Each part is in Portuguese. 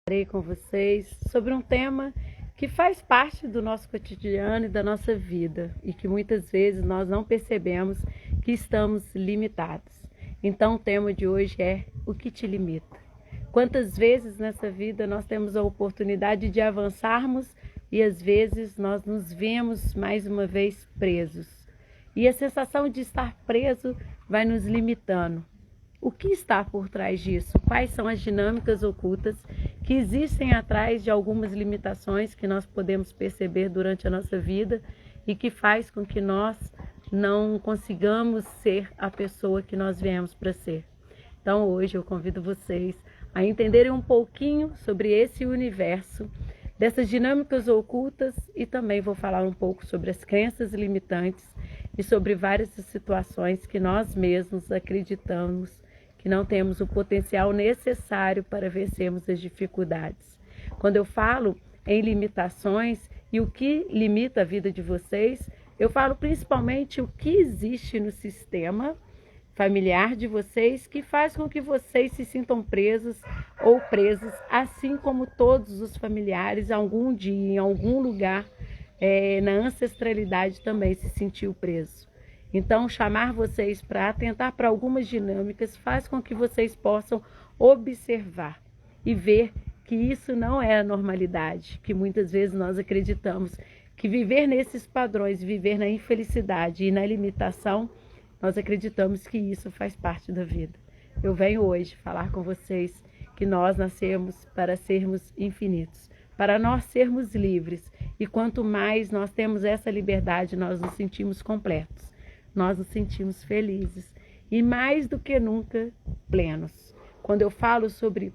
Falei com vocês sobre um tema que faz parte do nosso cotidiano e da nossa vida e que muitas vezes nós não percebemos que estamos limitados. Então o tema de hoje é o que te limita. Quantas vezes nessa vida nós temos a oportunidade de avançarmos e às vezes nós nos vemos mais uma vez presos. E a sensação de estar preso vai nos limitando. O que está por trás disso? Quais são as dinâmicas ocultas que existem atrás de algumas limitações que nós podemos perceber durante a nossa vida e que faz com que nós não consigamos ser a pessoa que nós viemos para ser? Então hoje eu convido vocês a entenderem um pouquinho sobre esse universo, dessas dinâmicas ocultas, e também vou falar um pouco sobre as crenças limitantes e sobre várias situações que nós mesmos acreditamos que não temos o potencial necessário para vencermos as dificuldades. Quando eu falo em limitações e o que limita a vida de vocês, eu falo principalmente o que existe no sistema familiar de vocês que faz com que vocês se sintam presos ou presos, assim como todos os familiares algum dia, em algum lugar, na ancestralidade também se sentiu preso. Então, chamar vocês para atentar para algumas dinâmicas faz com que vocês possam observar e ver que isso não é a normalidade, que muitas vezes nós acreditamos que viver nesses padrões, viver na infelicidade e na limitação, nós acreditamos que isso faz parte da vida. Eu venho hoje falar com vocês que nós nascemos para sermos infinitos, para nós sermos livres. E quanto mais nós temos essa liberdade, nós nos sentimos completos, nós nos sentimos felizes e mais do que nunca plenos. Quando eu falo sobre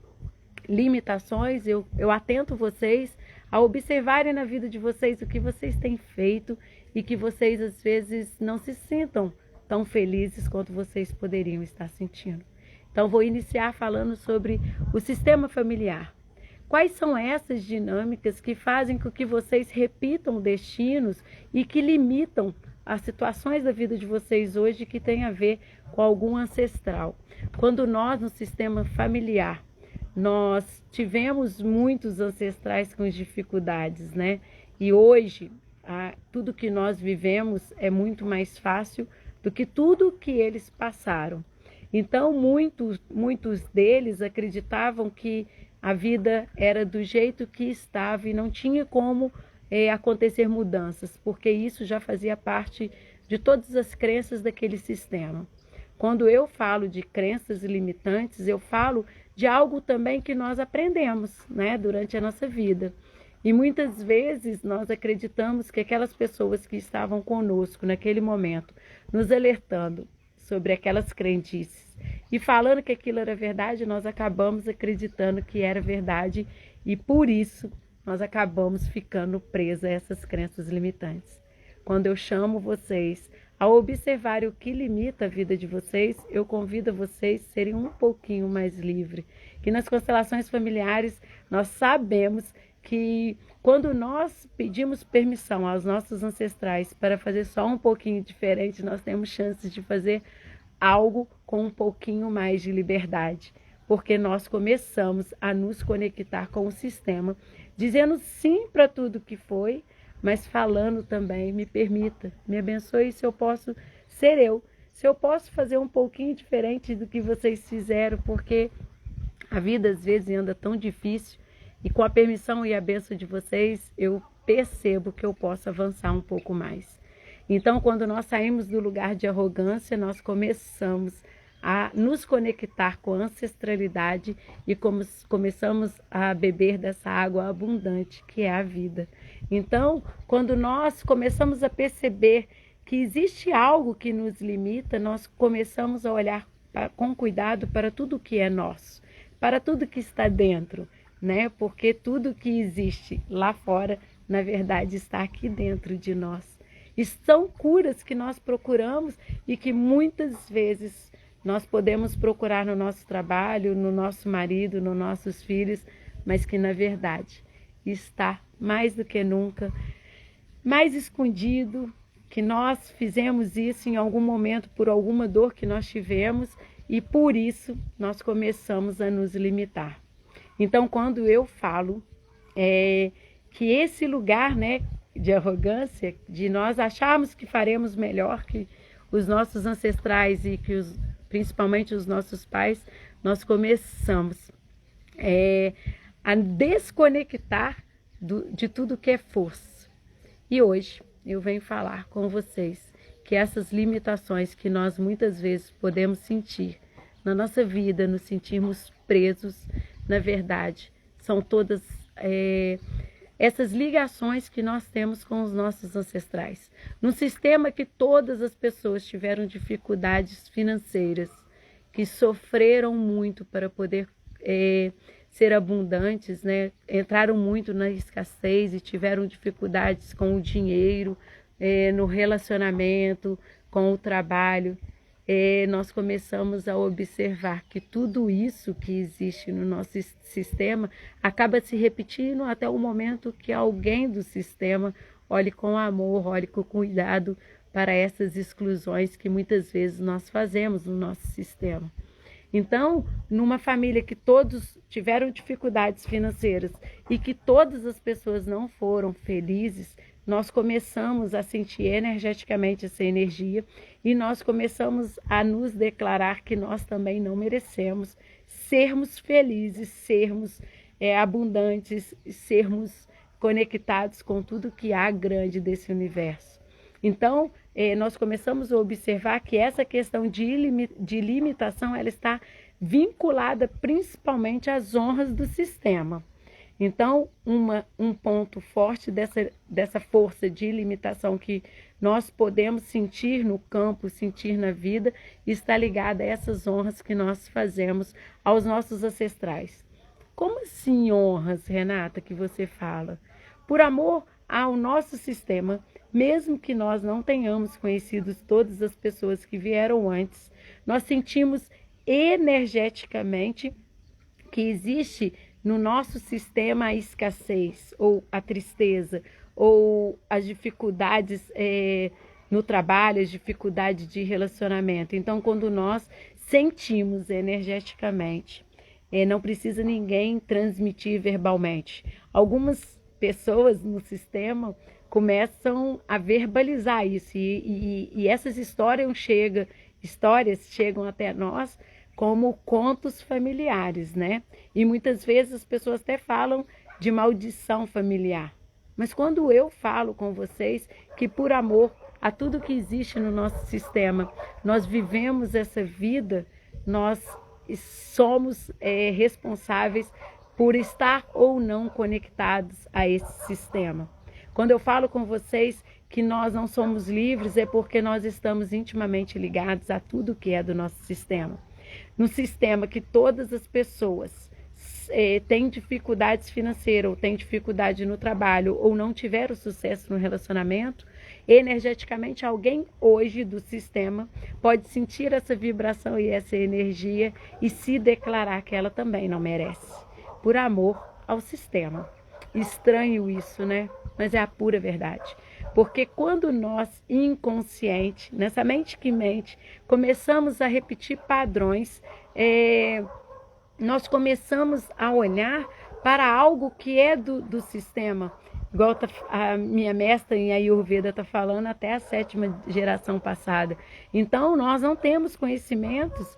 limitações, eu atento vocês a observarem na vida de vocês o que vocês têm feito e que vocês às vezes não se sintam tão felizes quanto vocês poderiam estar sentindo. Então vou iniciar falando sobre o sistema familiar. Quais são essas dinâmicas que fazem com que vocês repitam destinos e que limitam as situações da vida de vocês hoje que tem a ver com algum ancestral? Quando nós, no sistema familiar, nós tivemos muitos ancestrais com dificuldades, né? E hoje, tudo que nós vivemos é muito mais fácil do que tudo que eles passaram. Então, muitos deles acreditavam que a vida era do jeito que estava e não tinha como acontecer mudanças, porque isso já fazia parte de todas as crenças daquele sistema. Quando eu falo de crenças limitantes, eu falo de algo também que nós aprendemos, né, durante a nossa vida. E muitas vezes nós acreditamos que aquelas pessoas que estavam conosco naquele momento, nos alertando sobre aquelas crendices e falando que aquilo era verdade, nós acabamos acreditando que era verdade e por isso nós acabamos ficando presos a essas crenças limitantes. Quando eu chamo vocês a observar o que limita a vida de vocês, eu convido vocês a serem um pouquinho mais livres. Que nas constelações familiares nós sabemos que quando nós pedimos permissão aos nossos ancestrais para fazer só um pouquinho diferente, nós temos chances de fazer algo com um pouquinho mais de liberdade, porque nós começamos a nos conectar com o sistema, dizendo sim para tudo que foi, mas falando também, me permita, me abençoe se eu posso ser eu, se eu posso fazer um pouquinho diferente do que vocês fizeram, porque a vida às vezes anda tão difícil, e com a permissão e a bênção de vocês, eu percebo que eu posso avançar um pouco mais. Então, quando nós saímos do lugar de arrogância, nós começamos a nos conectar com a ancestralidade e começamos a beber dessa água abundante que é a vida. Então, quando nós começamos a perceber que existe algo que nos limita, nós começamos a olhar com cuidado para tudo que é nosso, para tudo que está dentro, né? Porque tudo que existe lá fora, na verdade, está aqui dentro de nós. E são curas que nós procuramos e que muitas vezes nós podemos procurar no nosso trabalho, no nosso marido, nos nossos filhos, mas que na verdade está mais do que nunca, mais escondido, que nós fizemos isso em algum momento por alguma dor que nós tivemos e por isso nós começamos a nos limitar. Então, quando eu falo que esse lugar, né, de arrogância, de nós acharmos que faremos melhor que os nossos ancestrais e que principalmente os nossos pais, nós começamos a desconectar de tudo que é força. E hoje eu venho falar com vocês que essas limitações que nós muitas vezes podemos sentir na nossa vida, nos sentirmos presos, na verdade, são todas essas ligações que nós temos com os nossos ancestrais. Num sistema que todas as pessoas tiveram dificuldades financeiras, que sofreram muito para poder ser abundantes, né? Entraram muito na escassez e tiveram dificuldades com o dinheiro, no relacionamento, com o trabalho. Nós começamos a observar que tudo isso que existe no nosso sistema acaba se repetindo até o momento que alguém do sistema olhe com amor, olhe com cuidado para essas exclusões que muitas vezes nós fazemos no nosso sistema. Então, numa família que todos tiveram dificuldades financeiras e que todas as pessoas não foram felizes, nós começamos a sentir energeticamente essa energia e nós começamos a nos declarar que nós também não merecemos sermos felizes, sermos abundantes, sermos conectados com tudo que há grande desse universo. Então, nós começamos a observar que essa questão de limitação ela está vinculada principalmente às honras do sistema. Então, um ponto forte dessa força de limitação que nós podemos sentir no campo, sentir na vida, está ligada a essas honras que nós fazemos aos nossos ancestrais. Como assim honras, Renata, que você fala? Por amor ao nosso sistema, mesmo que nós não tenhamos conhecido todas as pessoas que vieram antes, nós sentimos energeticamente que existe no nosso sistema a escassez, ou a tristeza, ou as dificuldades no trabalho, as dificuldades de relacionamento. Então, quando nós sentimos energeticamente, não precisa ninguém transmitir verbalmente. Algumas pessoas no sistema começam a verbalizar isso e essas histórias chegam até nós como contos familiares, né? E muitas vezes as pessoas até falam de maldição familiar. Mas quando eu falo com vocês que por amor a tudo que existe no nosso sistema, nós vivemos essa vida, nós somos responsáveis por estar ou não conectados a esse sistema. Quando eu falo com vocês que nós não somos livres, é porque nós estamos intimamente ligados a tudo que é do nosso sistema. No sistema que todas as pessoas têm dificuldades financeiras, ou têm dificuldade no trabalho, ou não tiveram sucesso no relacionamento, energeticamente alguém hoje do sistema pode sentir essa vibração e essa energia e se declarar que ela também não merece, por amor ao sistema. Estranho isso, né? Mas é a pura verdade. Porque quando nós, inconsciente, nessa mente que mente, começamos a repetir padrões, nós começamos a olhar para algo que é do sistema. Igual a minha mestra em Ayurveda está falando até a 7ª geração passada. Então, nós não temos conhecimentos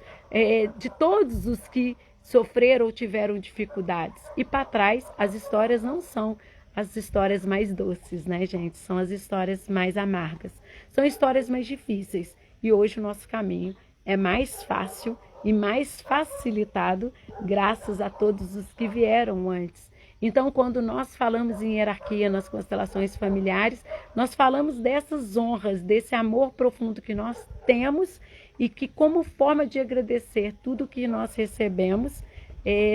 de todos os que sofreram ou tiveram dificuldades. E para trás, as histórias não são as histórias mais doces, né, gente? São as histórias mais amargas. São histórias mais difíceis. E hoje o nosso caminho é mais fácil e mais facilitado graças a todos os que vieram antes. Então, quando nós falamos em hierarquia nas constelações familiares, nós falamos dessas honras, desse amor profundo que nós temos e que, como forma de agradecer tudo que nós recebemos,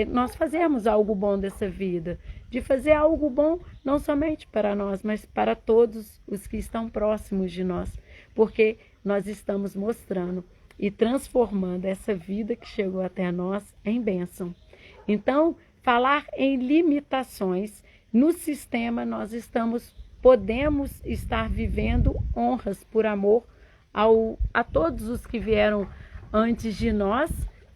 nós fazemos algo bom dessa vida. De fazer algo bom não somente para nós, mas para todos os que estão próximos de nós. Porque nós estamos mostrando e transformando essa vida que chegou até nós em bênção. Então, falar em limitações no sistema, nós podemos estar vivendo honras por amor a todos os que vieram antes de nós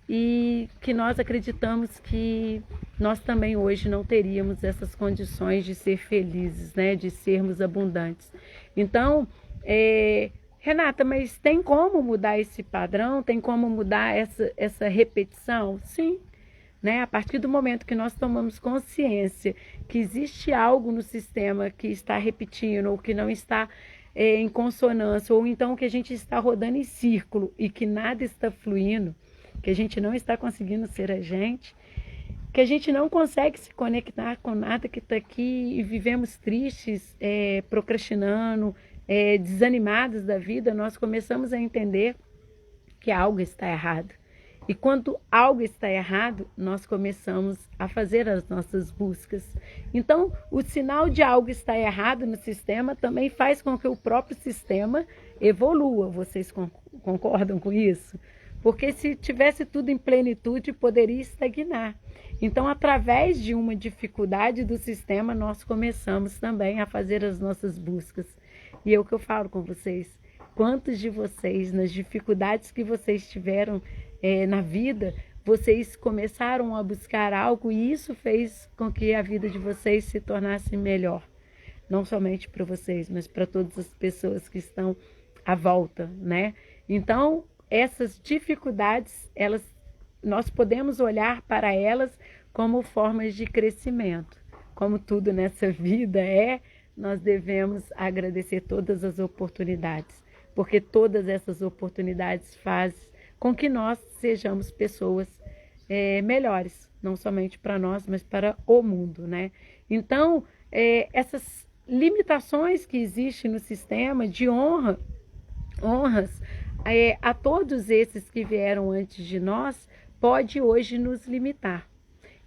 e que nós acreditamos que nós também hoje não teríamos essas condições de ser felizes, né? De sermos abundantes. Então, Renata, mas tem como mudar esse padrão? Tem como mudar essa repetição? Sim. Né? A partir do momento que nós tomamos consciência que existe algo no sistema que está repetindo ou que não está em consonância, ou então que a gente está rodando em círculo e que nada está fluindo, que a gente não está conseguindo ser a gente, que a gente não consegue se conectar com nada que está aqui e vivemos tristes, procrastinando, desanimados da vida, nós começamos a entender que algo está errado. E quando algo está errado, nós começamos a fazer as nossas buscas. Então, o sinal de algo estar errado no sistema também faz com que o próprio sistema evolua. Vocês concordam com isso? Porque se tivesse tudo em plenitude, poderia estagnar. Então, através de uma dificuldade do sistema, nós começamos também a fazer as nossas buscas. E é o que eu falo com vocês. Quantos de vocês, nas dificuldades que vocês tiveram na vida, vocês começaram a buscar algo e isso fez com que a vida de vocês se tornasse melhor. Não somente para vocês, mas para todas as pessoas que estão à volta, né? Então, essas dificuldades, nós podemos olhar para elas como formas de crescimento. Como tudo nessa vida nós devemos agradecer todas as oportunidades, porque todas essas oportunidades fazem com que nós sejamos pessoas melhores, não somente para nós, mas para o mundo, né? Então, essas limitações que existem no sistema de honras a todos esses que vieram antes de nós, pode hoje nos limitar.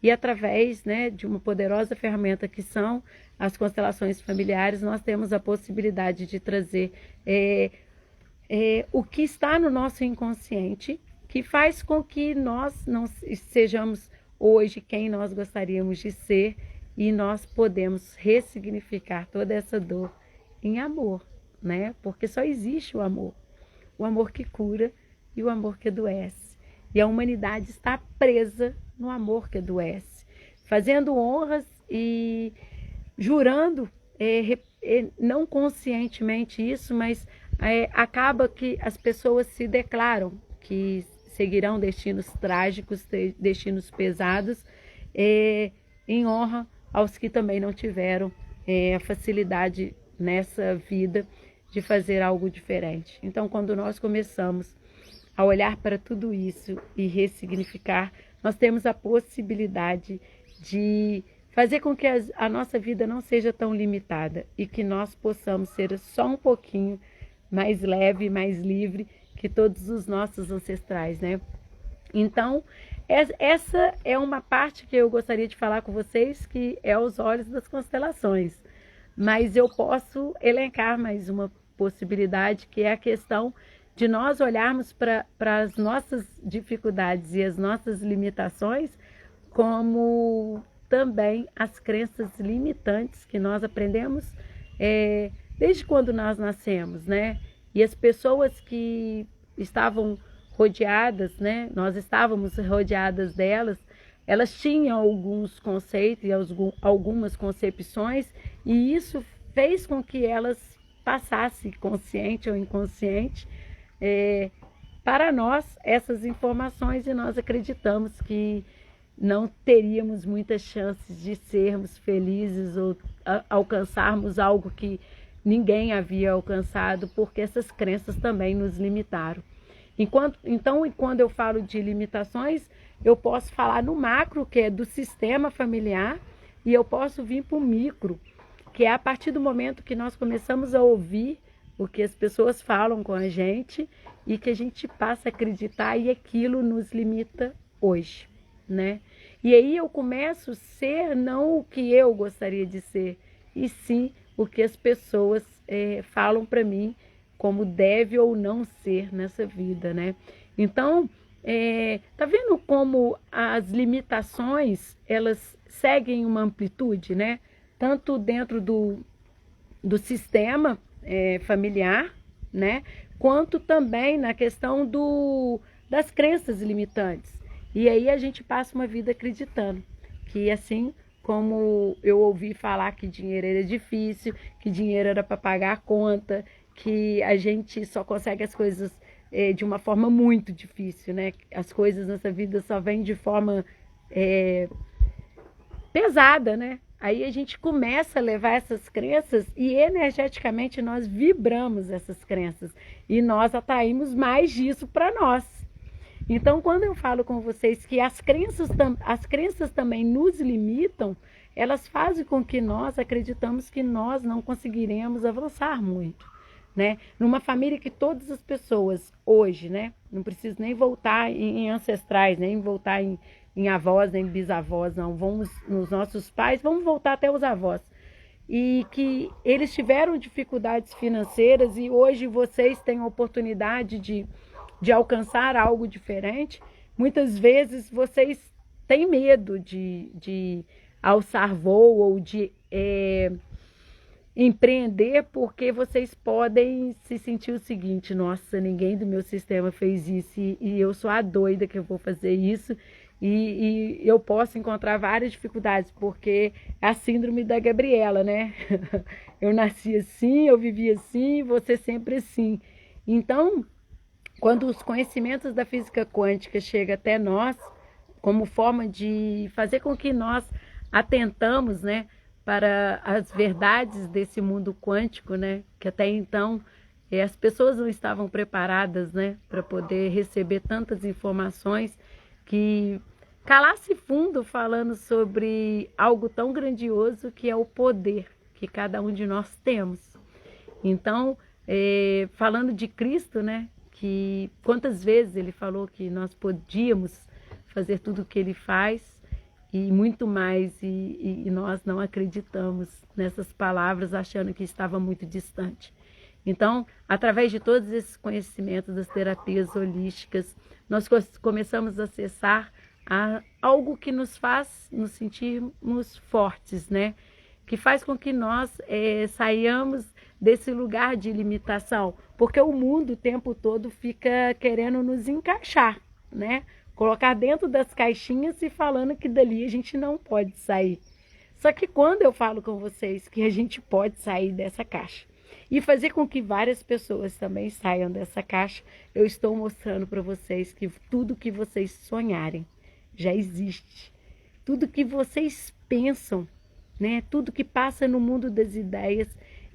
E através, né, de uma poderosa ferramenta que são as constelações familiares, nós temos a possibilidade de trazer o que está no nosso inconsciente, que faz com que nós não sejamos hoje quem nós gostaríamos de ser, e nós podemos ressignificar toda essa dor em amor, né? Porque só existe o amor que cura e o amor que adoece. E a humanidade está presa no amor que adoece, fazendo honras e jurando, não conscientemente isso, mas acaba que as pessoas se declaram que seguirão destinos trágicos, destinos pesados, em honra aos que também não tiveram a facilidade nessa vida de fazer algo diferente. Então, quando nós começamos a olhar para tudo isso e ressignificar, nós temos a possibilidade de fazer com que a nossa vida não seja tão limitada e que nós possamos ser só um pouquinho mais leve, mais livre que todos os nossos ancestrais, né? Então, essa é uma parte que eu gostaria de falar com vocês, que é os olhos das constelações. Mas eu posso elencar mais uma possibilidade, que é a questão de nós olharmos para as nossas dificuldades e as nossas limitações como também as crenças limitantes que nós aprendemos desde quando nós nascemos, né? E as pessoas que estavam rodeadas, né? Nós estávamos rodeadas delas, elas tinham alguns conceitos e algumas concepções, e isso fez com que elas passassem, consciente ou inconsciente, para nós essas informações, e nós acreditamos que não teríamos muitas chances de sermos felizes ou alcançarmos algo que ninguém havia alcançado, porque essas crenças também nos limitaram. Então, quando eu falo de limitações, eu posso falar no macro, que é do sistema familiar, e eu posso vir para o micro, que é a partir do momento que nós começamos a ouvir o que as pessoas falam com a gente e que a gente passa a acreditar, e aquilo nos limita hoje, né? E aí eu começo a ser não o que eu gostaria de ser, e sim o que as pessoas falam para mim como deve ou não ser nessa vida, né? Então, tá vendo como as limitações, elas seguem uma amplitude, né? Tanto dentro do sistema familiar, né? Quanto também na questão das crenças limitantes. E aí a gente passa uma vida acreditando que assim como eu ouvi falar que dinheiro era difícil, que dinheiro era para pagar a conta, que a gente só consegue as coisas de uma forma muito difícil, né? As coisas nessa vida só vêm de forma pesada, né? Aí a gente começa a levar essas crenças e energeticamente nós vibramos essas crenças e nós atraímos mais disso para nós. Então, quando eu falo com vocês que as crenças também nos limitam, elas fazem com que nós acreditamos que nós não conseguiremos avançar muito, né? Numa família que todas as pessoas hoje, né? Não preciso nem voltar em ancestrais, nem voltar em avós, nem bisavós, não. Vamos nos nossos pais, vamos voltar até os avós. E que eles tiveram dificuldades financeiras e hoje vocês têm a oportunidade de alcançar algo diferente. Muitas vezes vocês têm medo de alçar voo ou de empreender porque vocês podem se sentir o seguinte: nossa, ninguém do meu sistema fez isso e eu sou a doida que eu vou fazer isso e eu posso encontrar várias dificuldades porque é a síndrome da Gabriela, né? Eu nasci assim, eu vivi assim, você sempre assim. Então, quando os conhecimentos da física quântica chegam até nós, como forma de fazer com que nós atentamos, né, para as verdades desse mundo quântico, né, que até então as pessoas não estavam preparadas, né, para poder receber tantas informações, que calasse fundo falando sobre algo tão grandioso que é o poder que cada um de nós temos. Então, falando de Cristo, né, que quantas vezes ele falou que nós podíamos fazer tudo o que ele faz e muito mais, e nós não acreditamos nessas palavras, achando que estava muito distante. Então, através de todos esses conhecimentos das terapias holísticas, nós começamos a acessar algo que nos faz nos sentirmos fortes, né? Que faz com que nós saiamos desse lugar de limitação, porque o mundo o tempo todo fica querendo nos encaixar, né? Colocar dentro das caixinhas e falando que dali a gente não pode sair. Só que quando eu falo com vocês que a gente pode sair dessa caixa e fazer com que várias pessoas também saiam dessa caixa, eu estou mostrando para vocês que tudo que vocês sonharem já existe. Tudo que vocês pensam, né? Tudo que passa no mundo das ideias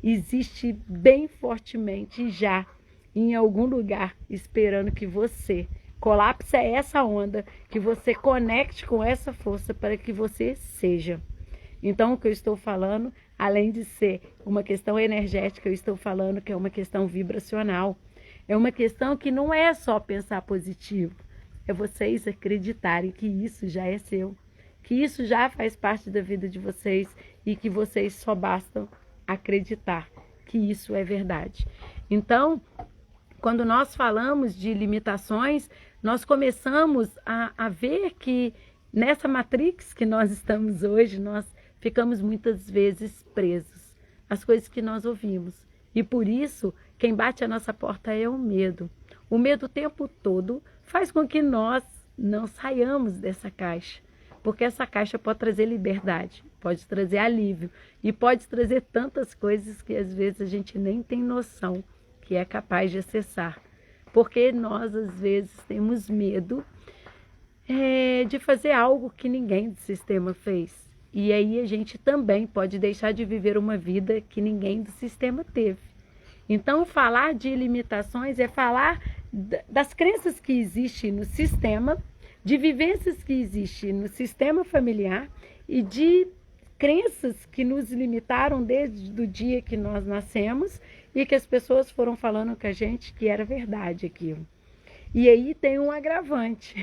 existe bem fortemente já em algum lugar, esperando que você colapse essa onda, que você conecte com essa força para que você seja. Então, o que eu estou falando, além de ser uma questão energética, eu estou falando que é uma questão vibracional. É uma questão que não é só pensar positivo, é vocês acreditarem que isso já é seu, que isso já faz parte da vida de vocês e que vocês só bastam acreditar que isso é verdade. Então, quando nós falamos de limitações, nós começamos a ver que nessa matrix que nós estamos hoje, nós ficamos muitas vezes presos às coisas que nós ouvimos. E por isso, quem bate a nossa porta é o medo. O medo o tempo todo faz com que nós não saiamos dessa caixa. Porque essa caixa pode trazer liberdade, pode trazer alívio e pode trazer tantas coisas que às vezes a gente nem tem noção que é capaz de acessar. Porque nós às vezes temos medo de fazer algo que ninguém do sistema fez. E aí a gente também pode deixar de viver uma vida que ninguém do sistema teve. Então, falar de limitações é falar das crenças que existem no sistema, de vivências que existem no sistema familiar e de crenças que nos limitaram desde o dia que nós nascemos e que as pessoas foram falando com a gente que era verdade aquilo. E aí tem um agravante.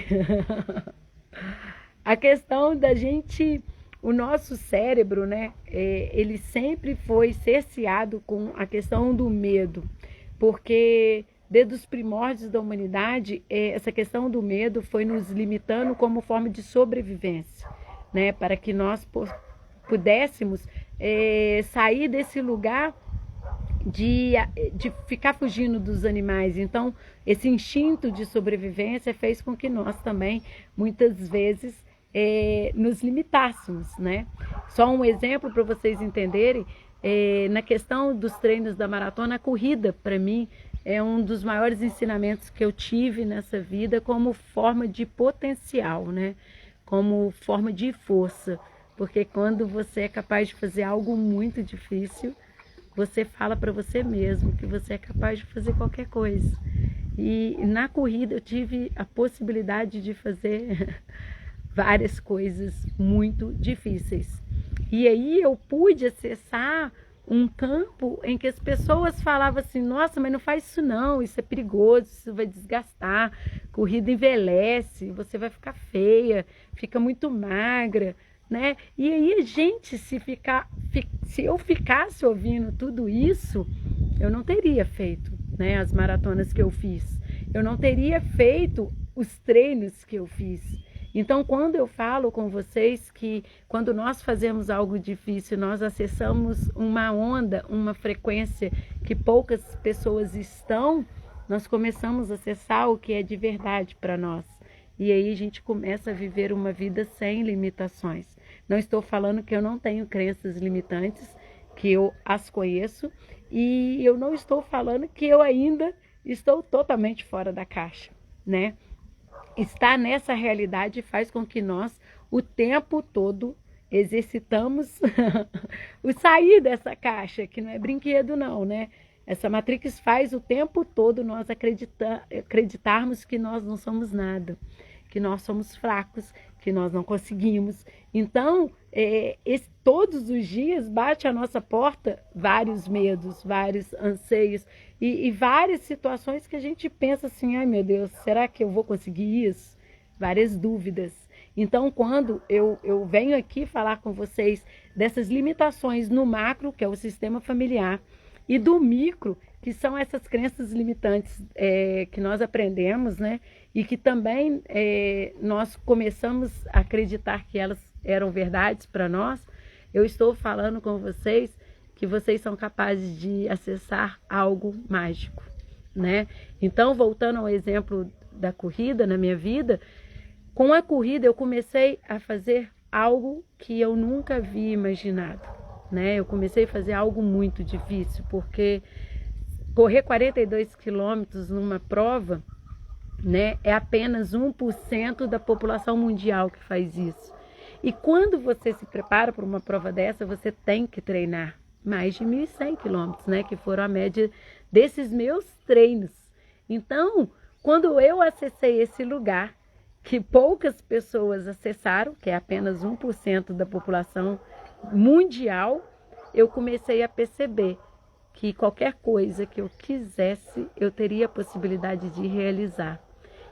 A questão da gente, o nosso cérebro, né, ele sempre foi cerceado com a questão do medo, porque desde os primórdios da humanidade, essa questão do medo foi nos limitando como forma de sobrevivência, né? Para que nós pudéssemos sair desse lugar de, de ficar fugindo dos animais. Então, esse instinto de sobrevivência fez com que nós também, muitas vezes, nos limitássemos, né? Só um exemplo para vocês entenderem, na questão dos treinos da maratona, a corrida, para mim, é um dos maiores ensinamentos que eu tive nessa vida como forma de potencial, né? Como forma de força. Porque quando você é capaz de fazer algo muito difícil, você fala para você mesmo que você é capaz de fazer qualquer coisa. E na corrida eu tive a possibilidade de fazer várias coisas muito difíceis. E aí eu pude acessar um campo em que as pessoas falavam assim, nossa, mas não faz isso não, isso é perigoso, isso vai desgastar, corrida envelhece, você vai ficar feia, fica muito magra, né? E aí, gente, se eu ficasse ouvindo tudo isso, eu não teria feito, né, as maratonas que eu fiz. Eu não teria feito os treinos que eu fiz. Então, quando eu falo com vocês que quando nós fazemos algo difícil, nós acessamos uma onda, uma frequência que poucas pessoas estão, nós começamos a acessar o que é de verdade para nós. E aí a gente começa a viver uma vida sem limitações. Não estou falando que eu não tenho crenças limitantes, que eu as conheço, e eu não estou falando que eu ainda estou totalmente fora da caixa, né? Estar nessa realidade faz com que nós, o tempo todo, exercitamos o sair dessa caixa, que não é brinquedo não, né? Essa Matrix faz o tempo todo nós acreditarmos que nós não somos nada, que nós somos fracos, que nós não conseguimos. Então, todos os dias bate à nossa porta vários medos, vários anseios e várias situações que a gente pensa assim, ai meu Deus, será que eu vou conseguir isso? Várias dúvidas. Então, quando eu venho aqui falar com vocês dessas limitações no macro, que é o sistema familiar, e do micro, que são essas crenças limitantes que nós aprendemos, né? E que também nós começamos a acreditar que elas eram verdades para nós, eu estou falando com vocês que vocês são capazes de acessar algo mágico, né? Então, voltando ao exemplo da corrida na minha vida, com a corrida eu comecei a fazer algo que eu nunca havia imaginado, né? Eu comecei a fazer algo muito difícil, porque correr 42 quilômetros numa prova, né, é apenas 1% da população mundial que faz isso. E quando você se prepara para uma prova dessa, você tem que treinar mais de 1.100 quilômetros, né, que foram a média desses meus treinos. Então, quando eu acessei esse lugar, que poucas pessoas acessaram, que é apenas 1% da população mundial, eu comecei a perceber que qualquer coisa que eu quisesse, eu teria a possibilidade de realizar.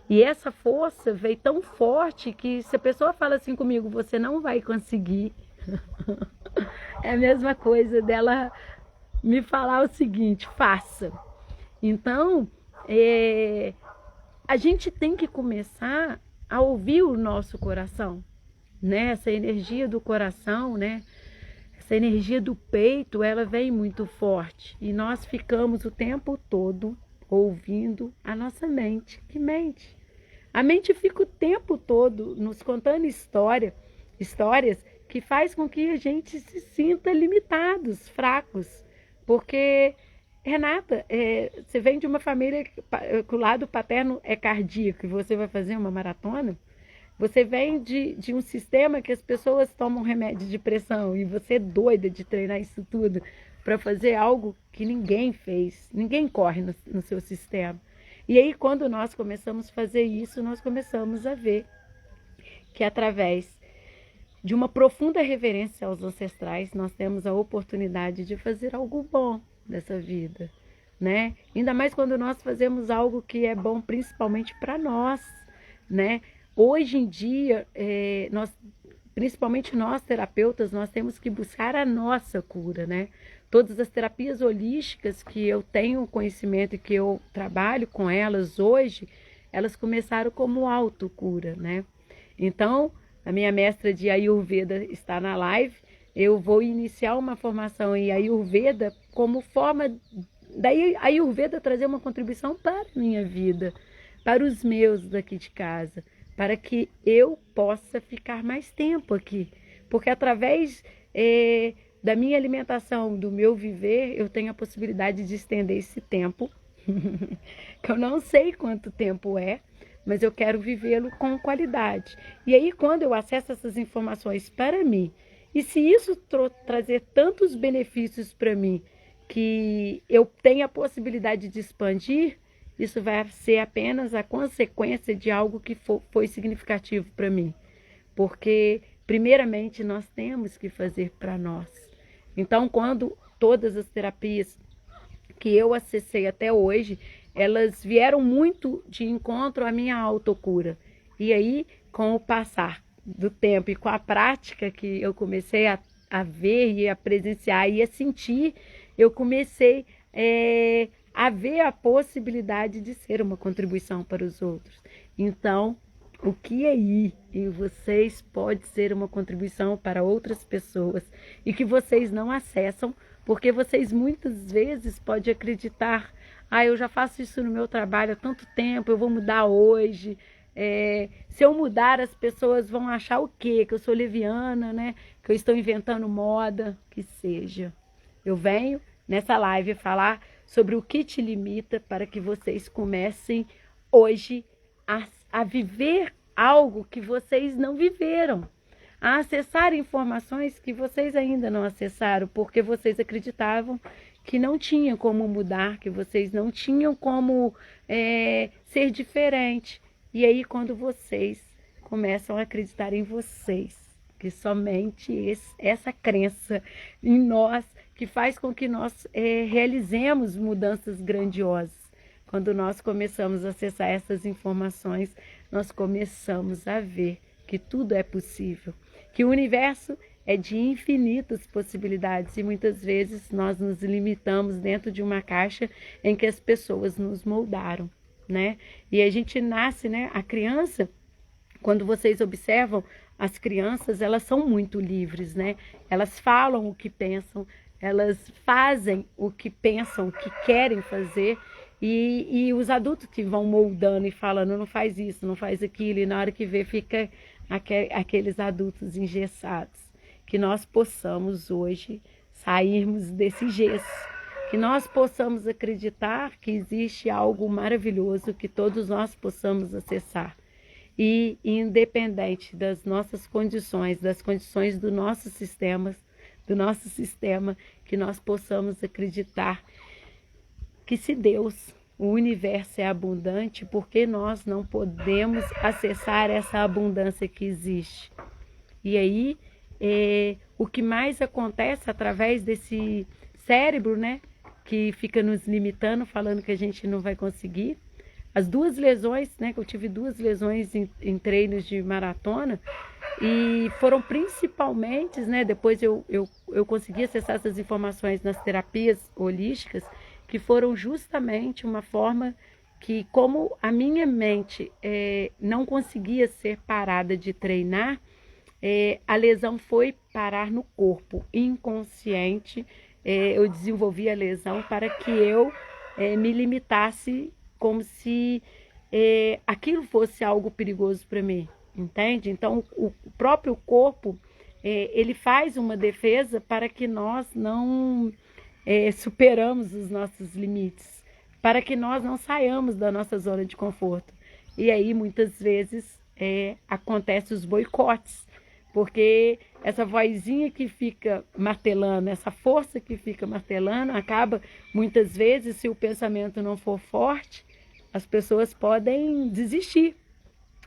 E essa força veio tão forte que se a pessoa fala assim comigo, você não vai conseguir, é a mesma coisa dela me falar o seguinte, faça. Então, a gente tem que começar a ouvir o nosso coração, né? Essa energia do coração, né? Essa energia do peito, ela vem muito forte e nós ficamos o tempo todo ouvindo a nossa mente, que mente. A mente fica o tempo todo nos contando histórias que faz com que a gente se sinta limitados, fracos, porque, Renata, você vem de uma família que o lado paterno é cardíaco e você vai fazer uma maratona? Você vem de um sistema que as pessoas tomam remédio de pressão e você é doida de treinar isso tudo para fazer algo que ninguém fez, ninguém corre no seu sistema. E aí, quando nós começamos a fazer isso, nós começamos a ver que através de uma profunda reverência aos ancestrais, nós temos a oportunidade de fazer algo bom dessa vida, né? Ainda mais quando nós fazemos algo que é bom principalmente para nós, né? Hoje em dia, principalmente nós terapeutas, nós temos que buscar a nossa cura, né? Todas as terapias holísticas que eu tenho conhecimento e que eu trabalho com elas hoje, elas começaram como autocura, né? Então, a minha mestra de Ayurveda está na live. eu vou iniciar uma formação em Ayurveda como forma daí a Ayurveda trazer uma contribuição para a minha vida, para os meus daqui de casa, para que eu possa ficar mais tempo aqui. Porque através da minha alimentação, do meu viver, eu tenho a possibilidade de estender esse tempo, que eu não sei quanto tempo é, mas eu quero vivê-lo com qualidade. E aí, quando eu acesso essas informações para mim, e se isso trazer tantos benefícios para mim, que eu tenho a possibilidade de expandir, isso vai ser apenas a consequência de algo que foi significativo para mim. Porque, primeiramente, nós temos que fazer para nós. Então, quando todas as terapias que eu acessei até hoje, elas vieram muito de encontro à minha autocura. E aí, com o passar do tempo e com a prática que eu comecei a ver e a presenciar e a sentir, eu comecei a ver a possibilidade de ser uma contribuição para os outros. Então, o que aí em vocês pode ser uma contribuição para outras pessoas e que vocês não acessam, porque vocês muitas vezes podem acreditar, eu já faço isso no meu trabalho há tanto tempo, eu vou mudar hoje. Se eu mudar, as pessoas vão achar o quê? Que eu sou leviana, né? Que eu estou inventando moda, que seja. Eu venho nessa live falar sobre o que te limita para que vocês comecem hoje a viver algo que vocês não viveram, a acessar informações que vocês ainda não acessaram, porque vocês acreditavam que não tinha como mudar, que vocês não tinham como ser diferente. E aí, quando vocês começam a acreditar em vocês, que somente essa crença em nós, que faz com que nós realizemos mudanças grandiosas. Quando nós começamos a acessar essas informações, nós começamos a ver que tudo é possível, que o universo é de infinitas possibilidades e muitas vezes nós nos limitamos dentro de uma caixa em que as pessoas nos moldaram, né? E a gente nasce, né? A criança, quando vocês observam, as crianças, elas são muito livres, né? Elas falam o que pensam, elas fazem o que pensam, o que querem fazer, e os adultos que vão moldando e falando, não faz isso, não faz aquilo, e na hora que vê, fica aqueles adultos engessados. Que nós possamos hoje sairmos desse gesso, que nós possamos acreditar que existe algo maravilhoso que todos nós possamos acessar. E independente das nossas condições, das condições do nosso sistema, que nós possamos acreditar que se Deus, o universo é abundante, porque nós não podemos acessar essa abundância que existe. E aí, o que mais acontece através desse cérebro, né, que fica nos limitando, falando que a gente não vai conseguir. As duas lesões, né, que eu tive 2 lesões em treinos de maratona, e foram principalmente, né, depois eu consegui acessar essas informações nas terapias holísticas, que foram justamente uma forma que, como a minha mente não conseguia ser parada de treinar, a lesão foi parar no corpo inconsciente. Eu desenvolvi a lesão para que eu me limitasse como se aquilo fosse algo perigoso para mim, entende? Então, o próprio corpo, ele faz uma defesa para que nós não superamos os nossos limites, para que nós não saiamos da nossa zona de conforto. E aí, muitas vezes, acontecem os boicotes, porque essa vozinha que fica martelando, essa força que fica martelando, acaba, muitas vezes, se o pensamento não for forte, as pessoas podem desistir,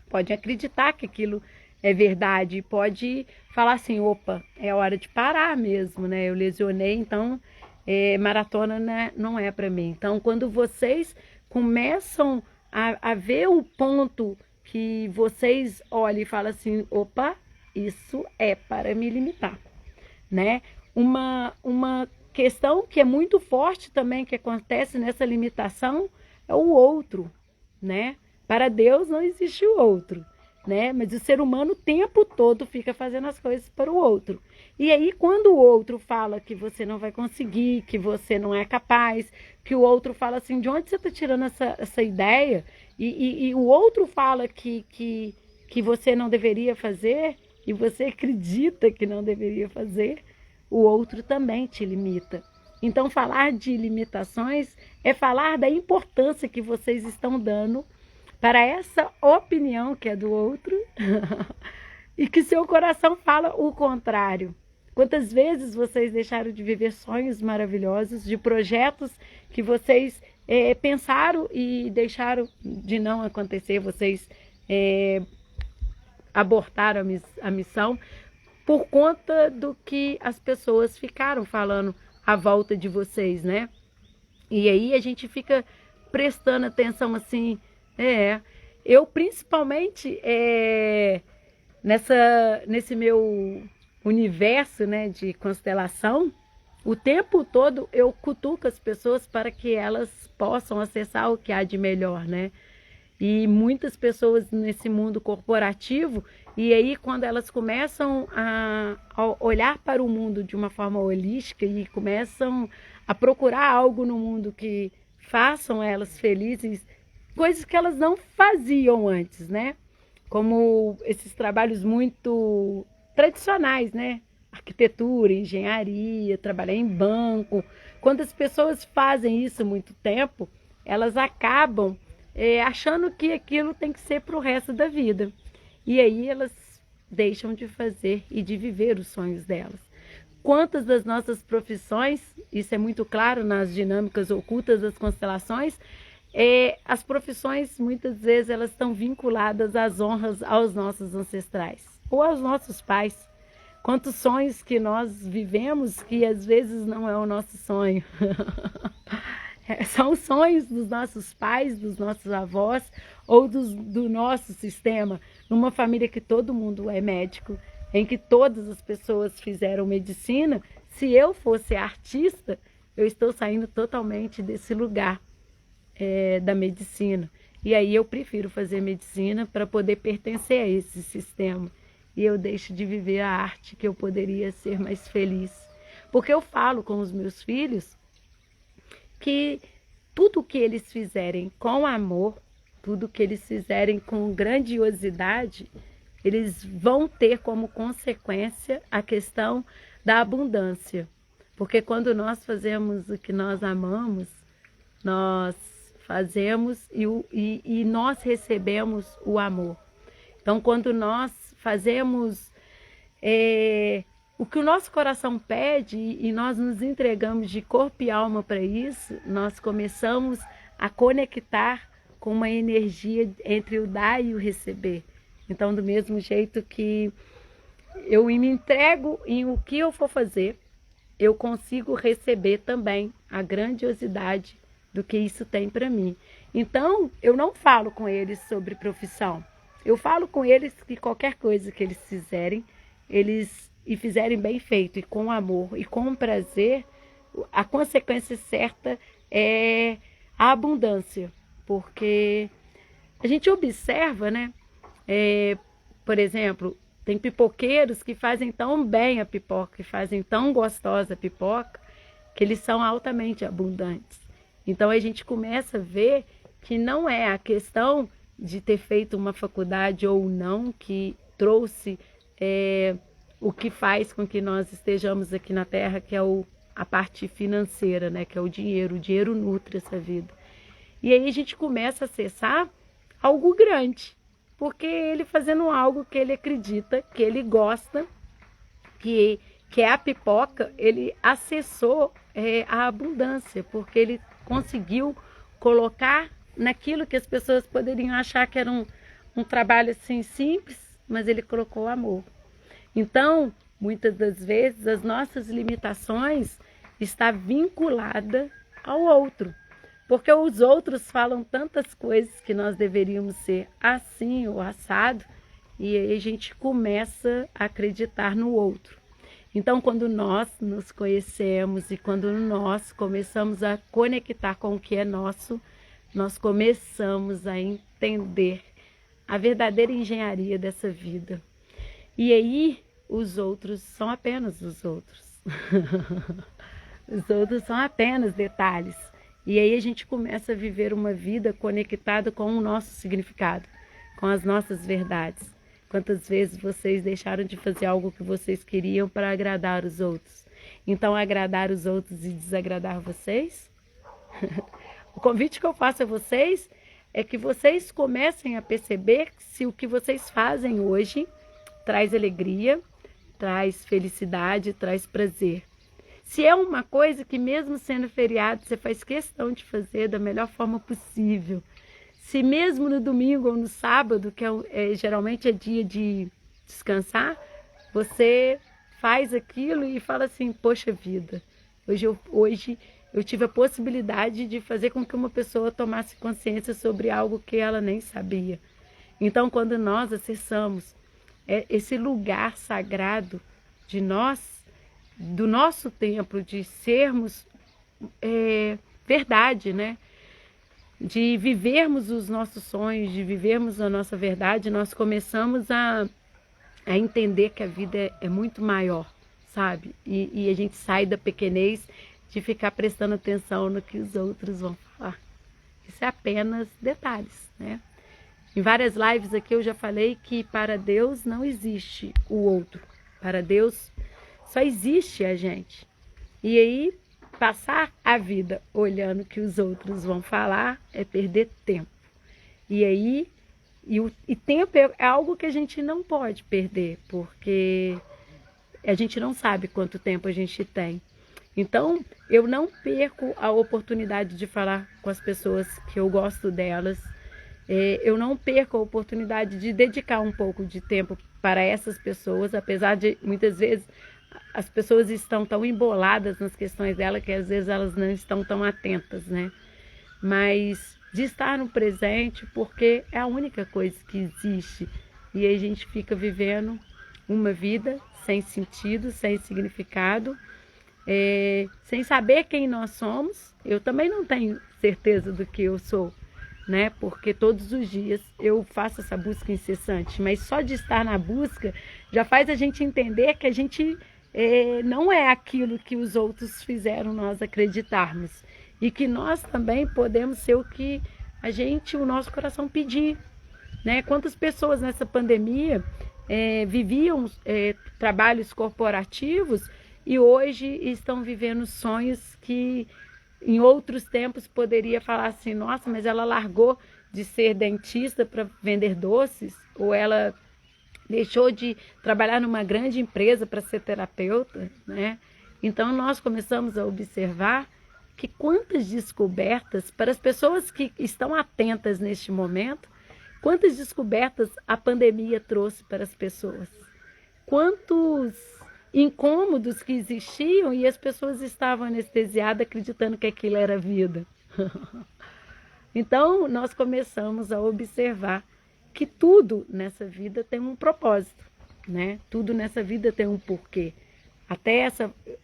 podem acreditar que aquilo é verdade, pode falar assim, opa, é hora de parar mesmo, né? Eu lesionei, então maratona, né, não é para mim. Então, quando vocês começam a ver o ponto que vocês olham e falam assim, opa, isso é para me limitar, né? Uma questão que é muito forte também, que acontece nessa limitação, é o outro, né? Para Deus não existe o outro. né? Mas o ser humano o tempo todo fica fazendo as coisas para o outro. E aí, quando o outro fala que você não vai conseguir, que você não é capaz, que o outro fala assim, de onde você está tirando essa ideia? E o outro fala que você não deveria fazer, e você acredita que não deveria fazer, o outro também te limita. Então, falar de limitações é falar da importância que vocês estão dando para essa opinião que é do outro e que seu coração fala o contrário. Quantas vezes vocês deixaram de viver sonhos maravilhosos, de projetos que vocês pensaram e deixaram de não acontecer, vocês abortaram a missão por conta do que as pessoas ficaram falando à volta de vocês, né? E aí a gente fica prestando atenção assim, eu principalmente nesse meu universo, né, de constelação, o tempo todo eu cutuco as pessoas para que elas possam acessar o que há de melhor, né? E muitas pessoas nesse mundo corporativo, e aí quando elas começam a olhar para o mundo de uma forma holística e começam a procurar algo no mundo que façam elas felizes, coisas que elas não faziam antes, né? Como esses trabalhos muito tradicionais, né? Arquitetura, engenharia, trabalhar em banco. Quando as pessoas fazem isso há muito tempo, elas acabam achando que aquilo tem que ser para o resto da vida. E aí elas deixam de fazer e de viver os sonhos delas. Quantas das nossas profissões, isso é muito claro nas dinâmicas ocultas das constelações, as profissões muitas vezes elas estão vinculadas às honras aos nossos ancestrais ou aos nossos pais. Quantos sonhos que nós vivemos que às vezes não é o nosso sonho. São sonhos dos nossos pais, dos nossos avós ou do nosso sistema. Numa família que todo mundo é médico, em que todas as pessoas fizeram medicina, se eu fosse artista, eu estou saindo totalmente desse lugar da medicina. E aí eu prefiro fazer medicina para poder pertencer a esse sistema. E eu deixo de viver a arte que eu poderia ser mais feliz. Porque eu falo com os meus filhos que tudo que eles fizerem com amor, tudo que eles fizerem com grandiosidade, eles vão ter como consequência a questão da abundância. Porque quando nós fazemos o que nós amamos, nós fazemos e nós recebemos o amor. Então, quando nós fazemos o que o nosso coração pede e nós nos entregamos de corpo e alma para isso, nós começamos a conectar com uma energia entre o dar e o receber. Então, do mesmo jeito que eu me entrego em o que eu for fazer, eu consigo receber também a grandiosidade do que isso tem para mim. Então, eu não falo com eles sobre profissão. Eu falo com eles que qualquer coisa que eles fizerem, e fizerem bem feito, e com amor, e com prazer, a consequência certa é a abundância. Porque a gente observa, né? Por exemplo, tem pipoqueiros que fazem tão bem a pipoca, que fazem tão gostosa a pipoca, que eles são altamente abundantes. Então a gente começa a ver que não é a questão de ter feito uma faculdade ou não que trouxe o que faz com que nós estejamos aqui na Terra, que é a parte financeira, né? Que é o dinheiro. O dinheiro nutre essa vida. E aí a gente começa a acessar algo grande, porque ele fazendo algo que ele acredita, que ele gosta, que é a pipoca, ele acessou a abundância, porque ele conseguiu colocar naquilo que as pessoas poderiam achar que era um trabalho assim simples, mas ele colocou amor. Então, muitas das vezes, as nossas limitações estão vinculadas ao outro. Porque os outros falam tantas coisas que nós deveríamos ser assim ou assado, e aí a gente começa a acreditar no outro. Então, quando nós nos conhecemos e quando nós começamos a conectar com o que é nosso, nós começamos a entender a verdadeira engenharia dessa vida. E aí, os outros são apenas os outros. Os outros são apenas detalhes. E aí a gente começa a viver uma vida conectada com o nosso significado, com as nossas verdades. Quantas vezes vocês deixaram de fazer algo que vocês queriam para agradar os outros? Então, agradar os outros e desagradar vocês? O convite que eu faço a vocês é que vocês comecem a perceber se o que vocês fazem hoje traz alegria, traz felicidade, traz prazer. Se é uma coisa que mesmo sendo feriado, você faz questão de fazer da melhor forma possível. Se mesmo no domingo ou no sábado, que geralmente é dia de descansar, você faz aquilo e fala assim, poxa vida, hoje eu tive a possibilidade de fazer com que uma pessoa tomasse consciência sobre algo que ela nem sabia. Então, quando nós acessamos esse lugar sagrado de nós, do nosso templo, de sermos verdade, né? De vivermos os nossos sonhos, de vivermos a nossa verdade, nós começamos a entender que a vida é muito maior, sabe? E a gente sai da pequenez de ficar prestando atenção no que os outros vão falar. Isso é apenas detalhes, né? Em várias lives aqui eu já falei que para Deus não existe o outro. Para Deus só existe a gente. E aí, passar a vida olhando o que os outros vão falar é perder tempo. E aí, tempo é algo que a gente não pode perder, porque a gente não sabe quanto tempo a gente tem. Então, eu não perco a oportunidade de falar com as pessoas que eu gosto delas. Eu não perco a oportunidade de dedicar um pouco de tempo para essas pessoas, apesar de muitas vezes as pessoas estão tão emboladas nas questões dela que às vezes elas não estão tão atentas, né? Mas de estar no presente, porque é a única coisa que existe. E aí a gente fica vivendo uma vida sem sentido, sem significado, sem saber quem nós somos. Eu também não tenho certeza do que eu sou, né? Porque todos os dias eu faço essa busca incessante, mas só de estar na busca já faz a gente entender que a gente não é aquilo que os outros fizeram nós acreditarmos e que nós também podemos ser o que o nosso coração pedir, né? Quantas pessoas nessa pandemia viviam trabalhos corporativos e hoje estão vivendo sonhos que em outros tempos poderia falar assim, nossa, mas ela largou de ser dentista para vender doces, ou ela deixou de trabalhar numa grande empresa para ser terapeuta, né? Então nós começamos a observar que quantas descobertas, para as pessoas que estão atentas neste momento, quantas descobertas a pandemia trouxe para as pessoas. Quantos incômodos que existiam e as pessoas estavam anestesiadas acreditando que aquilo era vida. Então nós começamos a observar que tudo nessa vida tem um propósito, né? Tudo nessa vida tem um porquê. Até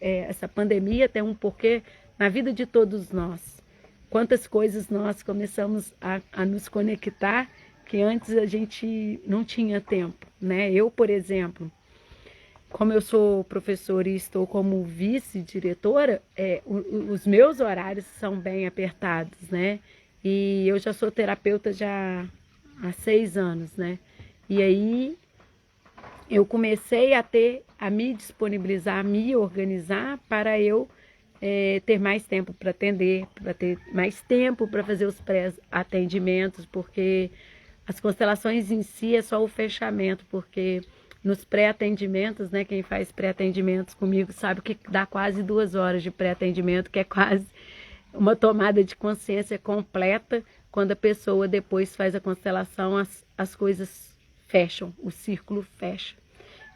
essa pandemia tem um porquê na vida de todos nós. Quantas coisas nós começamos a nos conectar que antes a gente não tinha tempo, né? Eu, por exemplo, como eu sou professora e estou como vice-diretora, os meus horários são bem apertados, né? E eu já sou terapeuta já há 6 anos, né? E aí eu comecei a me disponibilizar, a me organizar para eu ter mais tempo para atender, para ter mais tempo para fazer os pré-atendimentos, porque as constelações em si é só o fechamento, porque nos pré-atendimentos, né, quem faz pré-atendimentos comigo sabe que dá quase 2 horas de pré-atendimento, que é quase uma tomada de consciência completa. Quando a pessoa depois faz a constelação, as coisas fecham, o círculo fecha.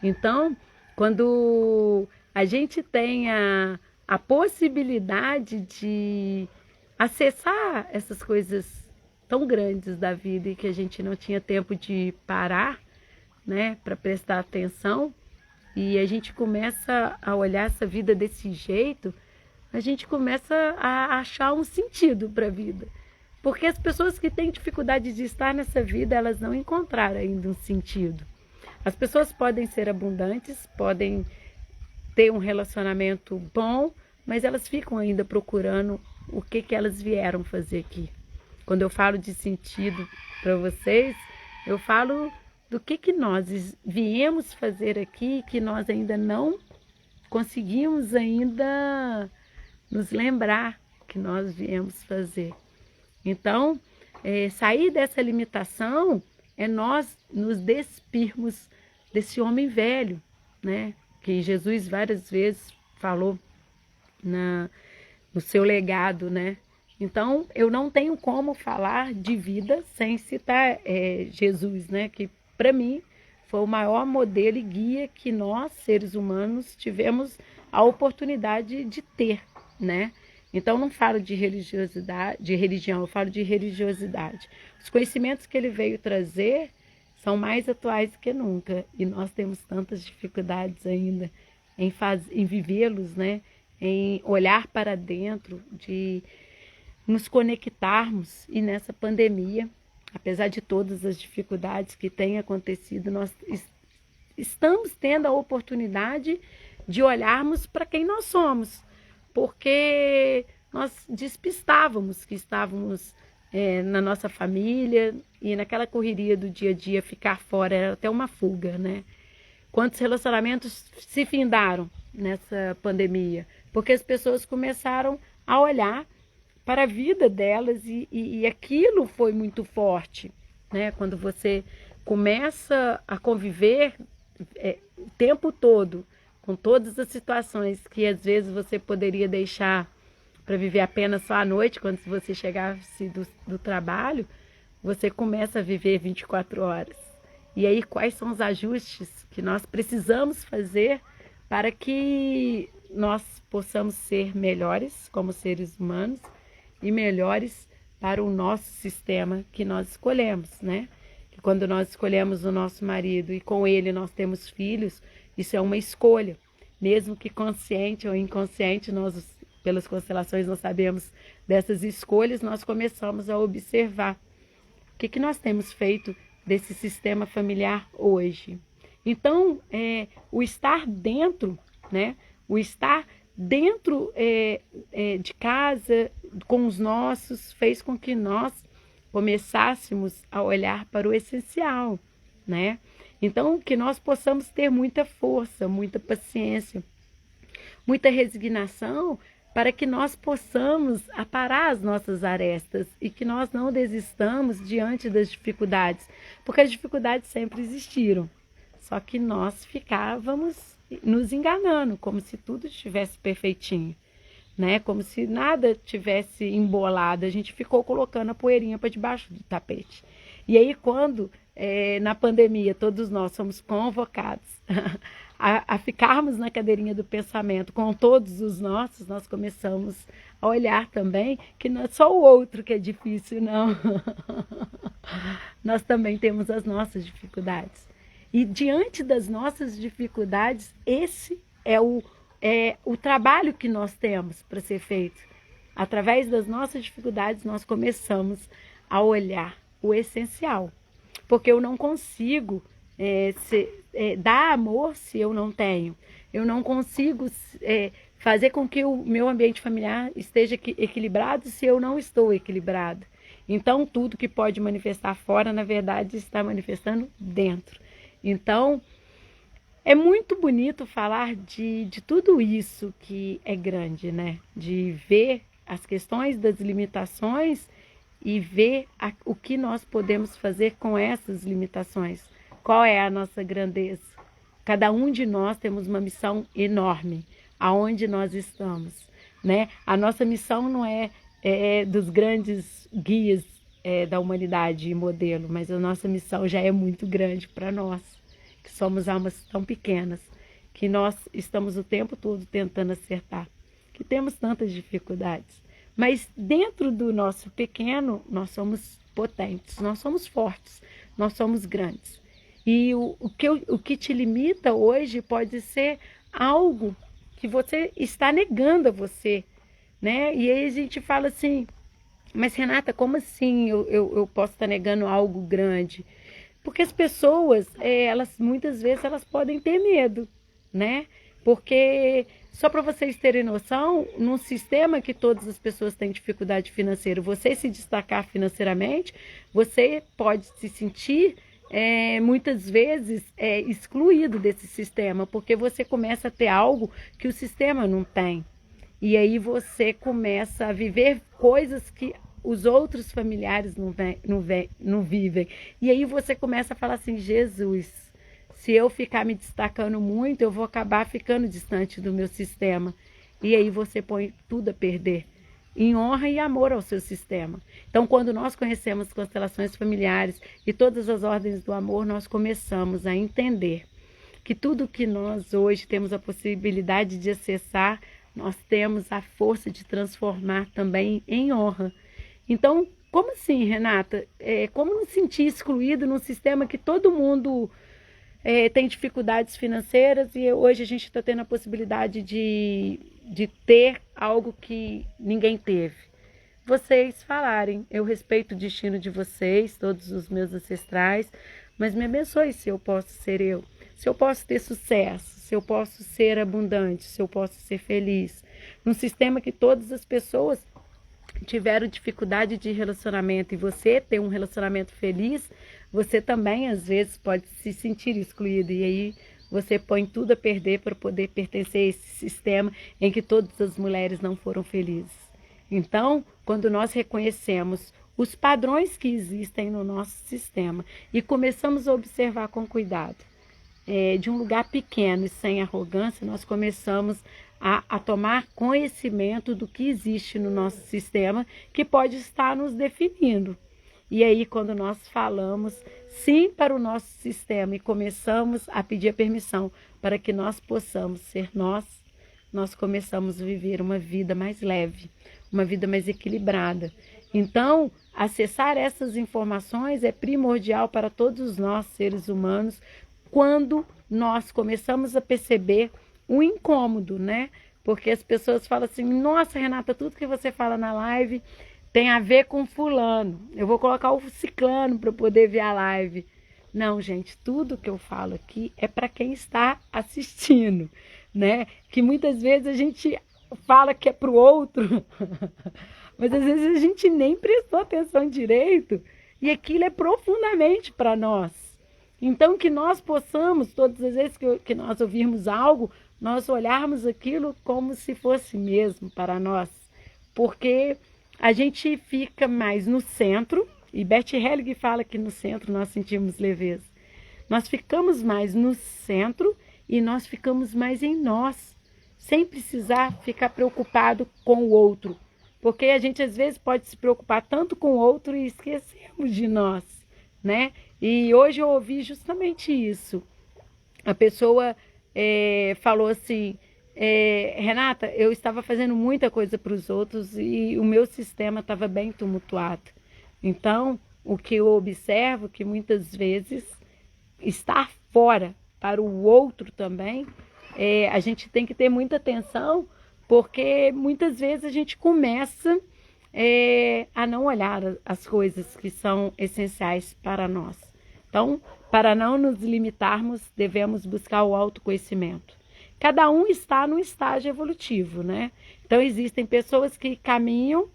Então, quando a gente tem a possibilidade de acessar essas coisas tão grandes da vida e que a gente não tinha tempo de parar, né, para prestar atenção, e a gente começa a olhar essa vida desse jeito, a gente começa a achar um sentido para a vida. Porque as pessoas que têm dificuldade de estar nessa vida, elas não encontraram ainda um sentido. As pessoas podem ser abundantes, podem ter um relacionamento bom, mas elas ficam ainda procurando o que elas vieram fazer aqui. Quando eu falo de sentido para vocês, eu falo do que nós viemos fazer aqui, que nós ainda não conseguimos ainda nos lembrar que nós viemos fazer. Então, sair dessa limitação é nós nos despirmos desse homem velho, né? Que Jesus várias vezes falou no seu legado, né? Então, eu não tenho como falar de vida sem citar Jesus, né? Que, para mim, foi o maior modelo e guia que nós, seres humanos, tivemos a oportunidade de ter, né? Então, não falo de religiosidade, de religião, eu falo de religiosidade. Os conhecimentos que ele veio trazer são mais atuais do que nunca. E nós temos tantas dificuldades ainda em vivê-los, né? Em olhar para dentro, de nos conectarmos. E nessa pandemia, apesar de todas as dificuldades que têm acontecido, nós estamos tendo a oportunidade de olharmos para quem nós somos. Porque nós despistávamos que estávamos na nossa família e naquela correria do dia a dia, ficar fora era até uma fuga, né? Quantos relacionamentos se findaram nessa pandemia? Porque as pessoas começaram a olhar para a vida delas e aquilo foi muito forte, né? Quando você começa a conviver o tempo todo com todas as situações que às vezes você poderia deixar para viver apenas só à noite, quando você chegasse do trabalho, você começa a viver 24 horas. E aí, quais são os ajustes que nós precisamos fazer para que nós possamos ser melhores como seres humanos e melhores para o nosso sistema que nós escolhemos, né? Que quando nós escolhemos o nosso marido e com ele nós temos filhos, isso é uma escolha. Mesmo que consciente ou inconsciente, nós, pelas constelações, nós sabemos dessas escolhas, nós começamos a observar o que nós temos feito desse sistema familiar hoje. Então, o estar dentro, né? O estar dentro de casa, com os nossos, fez com que nós começássemos a olhar para o essencial, né? Então, que nós possamos ter muita força, muita paciência, muita resignação, para que nós possamos aparar as nossas arestas e que nós não desistamos diante das dificuldades, porque as dificuldades sempre existiram, só que nós ficávamos nos enganando, como se tudo estivesse perfeitinho, né? Como se nada tivesse embolado, a gente ficou colocando a poeirinha para debaixo do tapete. E aí, quando na pandemia todos nós somos convocados a ficarmos na cadeirinha do pensamento com todos os nossos, nós começamos a olhar também que não é só o outro que é difícil, não. Nós também temos as nossas dificuldades. E diante das nossas dificuldades, esse é o trabalho que nós temos para ser feito. Através das nossas dificuldades, nós começamos a olhar o essencial. Porque eu não consigo dar amor se eu não tenho. Eu não consigo fazer com que o meu ambiente familiar esteja equilibrado se eu não estou equilibrado. Então, tudo que pode manifestar fora, na verdade, está manifestando dentro. Então, é muito bonito falar de tudo isso que é grande, né? De ver as questões das limitações e ver o que nós podemos fazer com essas limitações. Qual é a nossa grandeza? Cada um de nós temos uma missão enorme, aonde nós estamos, né? A nossa missão não é dos grandes guias da humanidade e modelo, mas a nossa missão já é muito grande para nós, que somos almas tão pequenas, que nós estamos o tempo todo tentando acertar, que temos tantas dificuldades. Mas dentro do nosso pequeno, nós somos potentes, nós somos fortes, nós somos grandes. E o que te limita hoje pode ser algo que você está negando a você, né? E aí a gente fala assim, Mas Renata, como assim eu posso estar negando algo grande? Porque as pessoas, elas muitas vezes elas podem ter medo, né? Porque só para vocês terem noção, num sistema que todas as pessoas têm dificuldade financeira, você se destacar financeiramente, você pode se sentir muitas vezes excluído desse sistema, porque você começa a ter algo que o sistema não tem. E aí você começa a viver coisas que os outros familiares não vivem. E aí você começa a falar assim, Jesus, se eu ficar me destacando muito, eu vou acabar ficando distante do meu sistema. E aí você põe tudo a perder, em honra e amor ao seu sistema. Então, quando nós conhecemos constelações familiares e todas as ordens do amor, nós começamos a entender que tudo que nós hoje temos a possibilidade de acessar, nós temos a força de transformar também em honra. Então, como assim, Renata? Como não sentir excluído num sistema que todo mundo tem dificuldades financeiras e hoje a gente está tendo a possibilidade de ter algo que ninguém teve? Vocês falarem, eu respeito o destino de vocês, todos os meus ancestrais, mas me abençoe se eu posso ser eu, se eu posso ter sucesso, se eu posso ser abundante, se eu posso ser feliz. Num sistema que todas as pessoas tiveram dificuldade de relacionamento e você ter um relacionamento feliz, você também às vezes pode se sentir excluído e aí você põe tudo a perder para poder pertencer a esse sistema em que todas as mulheres não foram felizes. Então, quando nós reconhecemos os padrões que existem no nosso sistema e começamos a observar com cuidado, de um lugar pequeno e sem arrogância, nós começamos a tomar conhecimento do que existe no nosso sistema que pode estar nos definindo. E aí, quando nós falamos sim para o nosso sistema e começamos a pedir a permissão para que nós possamos ser nós começamos a viver uma vida mais leve, uma vida mais equilibrada. Então, acessar essas informações é primordial para todos nós, seres humanos, quando nós começamos a perceber o incômodo, né? Porque as pessoas falam assim, nossa, Renata, tudo que você fala na live tem a ver com fulano. Eu vou colocar o ciclano para poder ver a live. Não, gente, tudo que eu falo aqui é para quem está assistindo, né? Que muitas vezes a gente fala que é para o outro, mas às vezes a gente nem prestou atenção direito e aquilo é profundamente para nós. Então, que nós possamos, todas as vezes que nós ouvirmos algo, nós olharmos aquilo como se fosse mesmo para nós, porque a gente fica mais no centro, e Bert Hellinger fala que no centro nós sentimos leveza. Nós ficamos mais no centro e nós ficamos mais em nós, sem precisar ficar preocupado com o outro, porque a gente às vezes pode se preocupar tanto com o outro e esquecermos de nós, né? E hoje eu ouvi justamente isso. A pessoa falou assim, Renata, eu estava fazendo muita coisa para os outros e o meu sistema estava bem tumultuado. Então, o que eu observo que muitas vezes estar fora para o outro também, a gente tem que ter muita atenção, porque muitas vezes a gente começa a não olhar as coisas que são essenciais para nós. Então, para não nos limitarmos, devemos buscar o autoconhecimento. Cada um está num estágio evolutivo, né? Então, existem pessoas que caminham,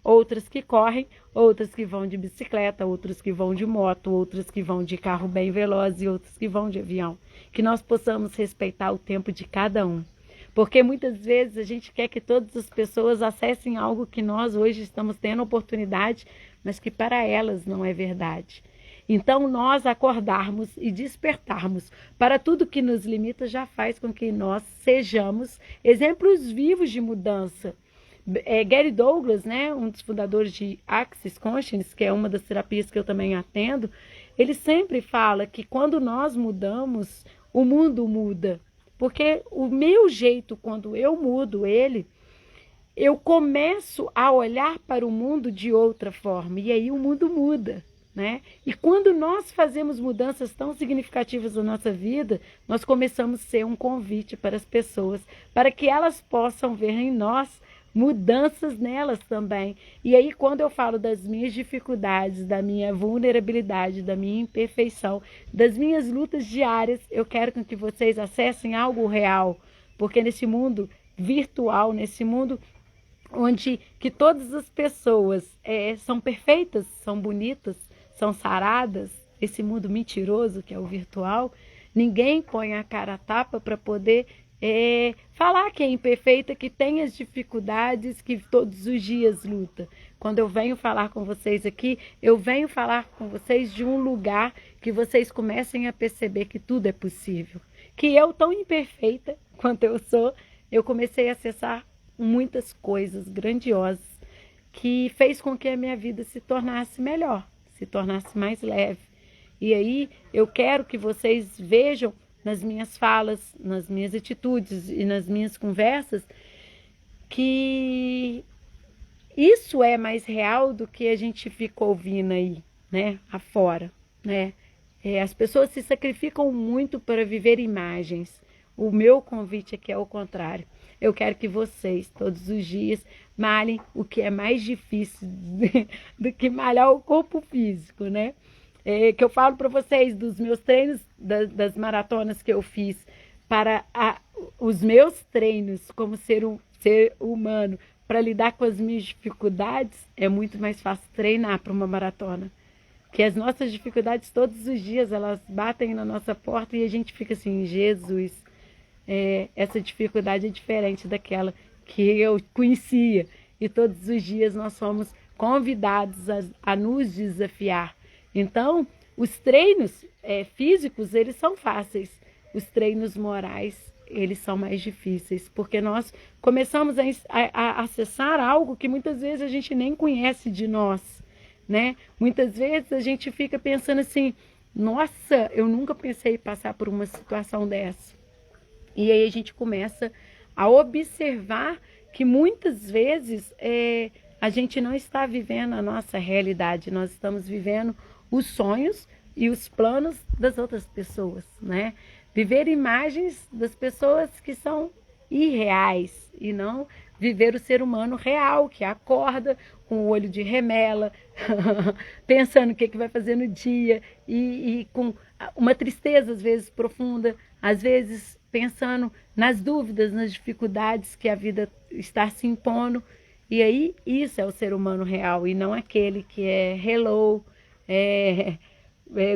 outras que correm, outras que vão de bicicleta, outras que vão de moto, outras que vão de carro bem veloz e outras que vão de avião. Que nós possamos respeitar o tempo de cada um. Porque muitas vezes a gente quer que todas as pessoas acessem algo que nós hoje estamos tendo oportunidade, mas que para elas não é verdade. Então, nós acordarmos e despertarmos para tudo que nos limita já faz com que nós sejamos exemplos vivos de mudança. Gary Douglas, né, um dos fundadores de Access Consciousness, que é uma das terapias que eu também atendo, ele sempre fala que quando nós mudamos, o mundo muda. Porque o meu jeito, quando eu mudo ele, eu começo a olhar para o mundo de outra forma. E aí o mundo muda, né? E quando nós fazemos mudanças tão significativas na nossa vida, nós começamos a ser um convite para as pessoas, para que elas possam ver em nós mudanças nelas também. E aí, quando eu falo das minhas dificuldades, da minha vulnerabilidade, da minha imperfeição, das minhas lutas diárias, eu quero que vocês acessem algo real, porque nesse mundo virtual, nesse mundo onde que todas as pessoas são perfeitas, são bonitas, são saradas, esse mundo mentiroso que é o virtual, ninguém põe a cara a tapa para poder falar que é imperfeita, que tem as dificuldades, que todos os dias luta. Quando eu venho falar com vocês aqui, eu venho falar com vocês de um lugar que vocês comecem a perceber que tudo é possível. Que eu, tão imperfeita quanto eu sou, eu comecei a acessar muitas coisas grandiosas que fez com que a minha vida se tornasse melhor, se tornasse mais leve. E aí eu quero que vocês vejam nas minhas falas, nas minhas atitudes e nas minhas conversas que isso é mais real do que a gente fica ouvindo aí, né, afora, né? As pessoas se sacrificam muito para viver imagens. O meu convite aqui é o contrário. Eu quero que vocês, todos os dias, malhem o que é mais difícil do que malhar o corpo físico, né? Que eu falo para vocês dos meus treinos, das maratonas que eu fiz, para os meus treinos como ser humano, para lidar com as minhas dificuldades, é muito mais fácil treinar para uma maratona. Que as nossas dificuldades todos os dias, elas batem na nossa porta e a gente fica assim, Jesus, essa dificuldade é diferente daquela que eu conhecia. E todos os dias nós somos convidados a nos desafiar. Então, os treinos físicos, eles são fáceis. Os treinos morais, eles são mais difíceis. Porque nós começamos a acessar algo que muitas vezes a gente nem conhece de nós, né? Muitas vezes a gente fica pensando assim, nossa, eu nunca pensei em passar por uma situação dessa. E aí a gente começa a observar que muitas vezes a gente não está vivendo a nossa realidade, nós estamos vivendo os sonhos e os planos das outras pessoas, né? Viver imagens das pessoas que são irreais e não viver o ser humano real, que acorda com o olho de remela, pensando o que vai fazer no dia e com uma tristeza às vezes profunda, às vezes pensando nas dúvidas, nas dificuldades que a vida está se impondo. E aí isso é o ser humano real e não aquele que é hello,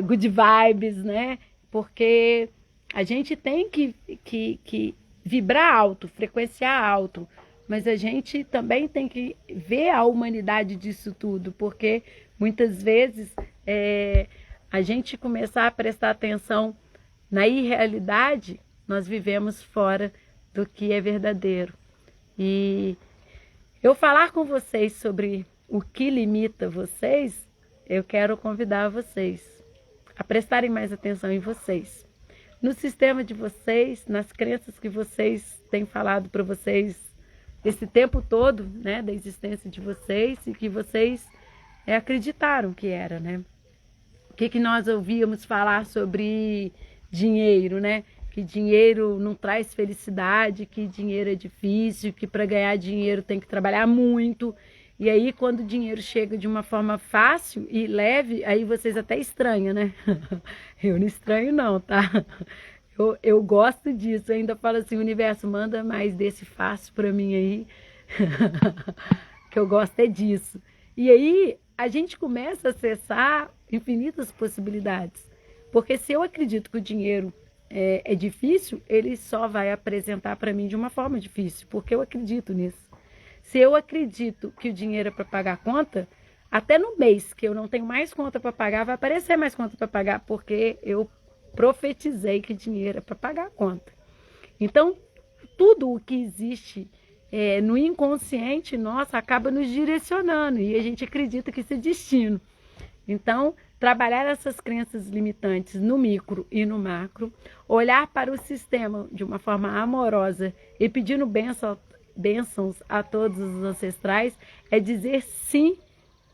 good vibes, né? Porque a gente tem que vibrar alto, frequenciar alto, mas a gente também tem que ver a humanidade disso tudo, porque muitas vezes a gente começar a prestar atenção na irrealidade, nós vivemos fora do que é verdadeiro. E eu falar com vocês sobre o que limita vocês, eu quero convidar vocês a prestarem mais atenção em vocês, no sistema de vocês, nas crenças que vocês têm falado para vocês esse tempo todo, né, da existência de vocês e que vocês acreditaram que era, né? O que nós ouvíamos falar sobre dinheiro, né? Que dinheiro não traz felicidade, que dinheiro é difícil, que para ganhar dinheiro tem que trabalhar muito. E aí, quando o dinheiro chega de uma forma fácil e leve, aí vocês até estranham, né? Eu não estranho não, tá? Eu gosto disso, eu ainda falo assim, universo, manda mais desse fácil para mim aí, que eu gosto é disso. E aí, a gente começa a acessar infinitas possibilidades. Porque se eu acredito que o dinheiro é difícil, ele só vai apresentar para mim de uma forma difícil, porque eu acredito nisso. Se eu acredito que o dinheiro é para pagar conta, até no mês que eu não tenho mais conta para pagar, vai aparecer mais conta para pagar, porque eu profetizei que dinheiro é para pagar a conta. Então, tudo o que existe no inconsciente nosso acaba nos direcionando e a gente acredita que isso é destino. Então, trabalhar essas crenças limitantes no micro e no macro, olhar para o sistema de uma forma amorosa e pedindo bênçãos a todos os ancestrais, é dizer sim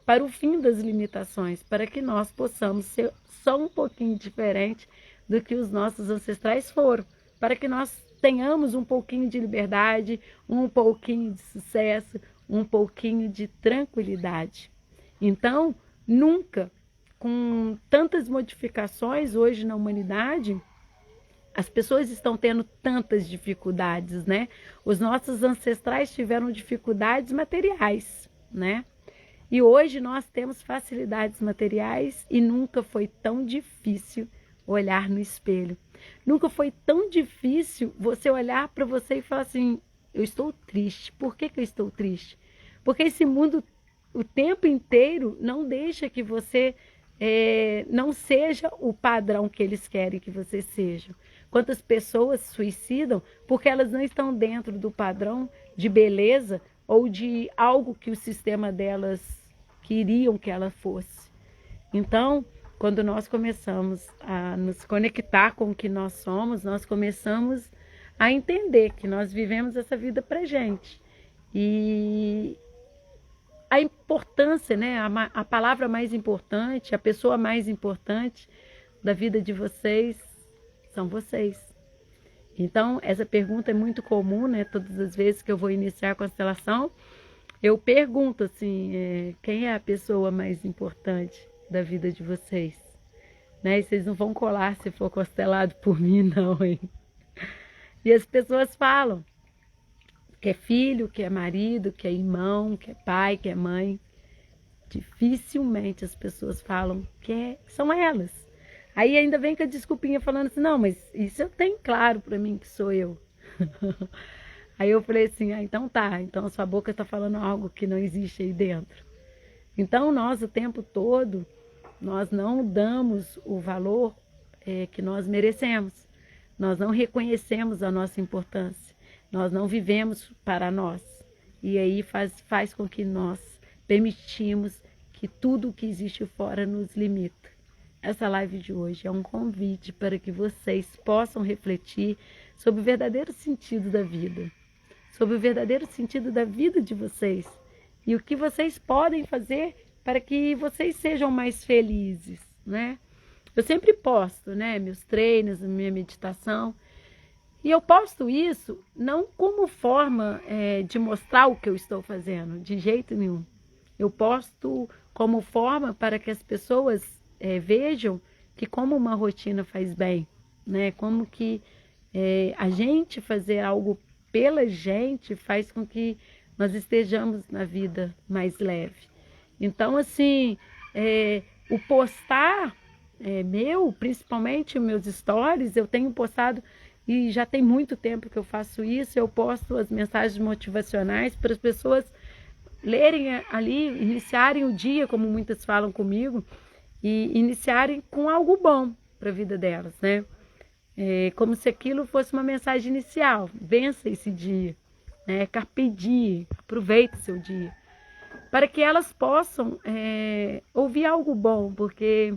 para o fim das limitações, para que nós possamos ser só um pouquinho diferente do que os nossos ancestrais foram, para que nós tenhamos um pouquinho de liberdade, um pouquinho de sucesso, um pouquinho de tranquilidade. Então, nunca, com tantas modificações hoje na humanidade, as pessoas estão tendo tantas dificuldades, né? Os nossos ancestrais tiveram dificuldades materiais, né? E hoje nós temos facilidades materiais e nunca foi tão difícil olhar no espelho. Nunca foi tão difícil você olhar para você e falar assim, eu estou triste. Por que eu estou triste? Porque esse mundo o tempo inteiro não deixa que você não seja o padrão que eles querem que você seja. Quantas pessoas suicidam porque elas não estão dentro do padrão de beleza ou de algo que o sistema delas queriam que ela fosse. Então, quando nós começamos a nos conectar com o que nós somos, nós começamos a entender que nós vivemos essa vida pra gente. E a importância, né? A palavra mais importante, a pessoa mais importante da vida de vocês são vocês. Então, essa pergunta é muito comum, né? Todas as vezes que eu vou iniciar a constelação, eu pergunto assim, quem é a pessoa mais importante da vida de vocês? Né? E vocês não vão colar se for constelado por mim, não, hein? E as pessoas falam que é filho, que é marido, que é irmão, que é pai, que é mãe. Dificilmente as pessoas falam que são elas. Aí ainda vem com a desculpinha falando assim, não, mas isso eu tenho claro para mim que sou eu. Aí eu falei assim, então tá, então a sua boca está falando algo que não existe aí dentro. Então nós o tempo todo, nós não damos o valor que nós merecemos. Nós não reconhecemos a nossa importância. Nós não vivemos para nós. E aí faz com que nós permitimos que tudo que existe fora nos limita. Essa live de hoje é um convite para que vocês possam refletir sobre o verdadeiro sentido da vida. Sobre o verdadeiro sentido da vida de vocês. E o que vocês podem fazer para que vocês sejam mais felizes, né? Eu sempre posto, né, meus treinos, minha meditação. E eu posto isso não como forma de mostrar o que eu estou fazendo, de jeito nenhum. Eu posto como forma para que as pessoas vejam que como uma rotina faz bem, né? Como que a gente fazer algo pela gente faz com que nós estejamos na vida mais leve. Então, assim, o postar principalmente meus stories, eu tenho postado, e já tem muito tempo que eu faço isso, eu posto as mensagens motivacionais para as pessoas lerem ali, iniciarem o dia, como muitas falam comigo, e iniciarem com algo bom para a vida delas, né? Como se aquilo fosse uma mensagem inicial, vença esse dia, né? Carpe diem, aproveite seu dia, para que elas possam ouvir algo bom, porque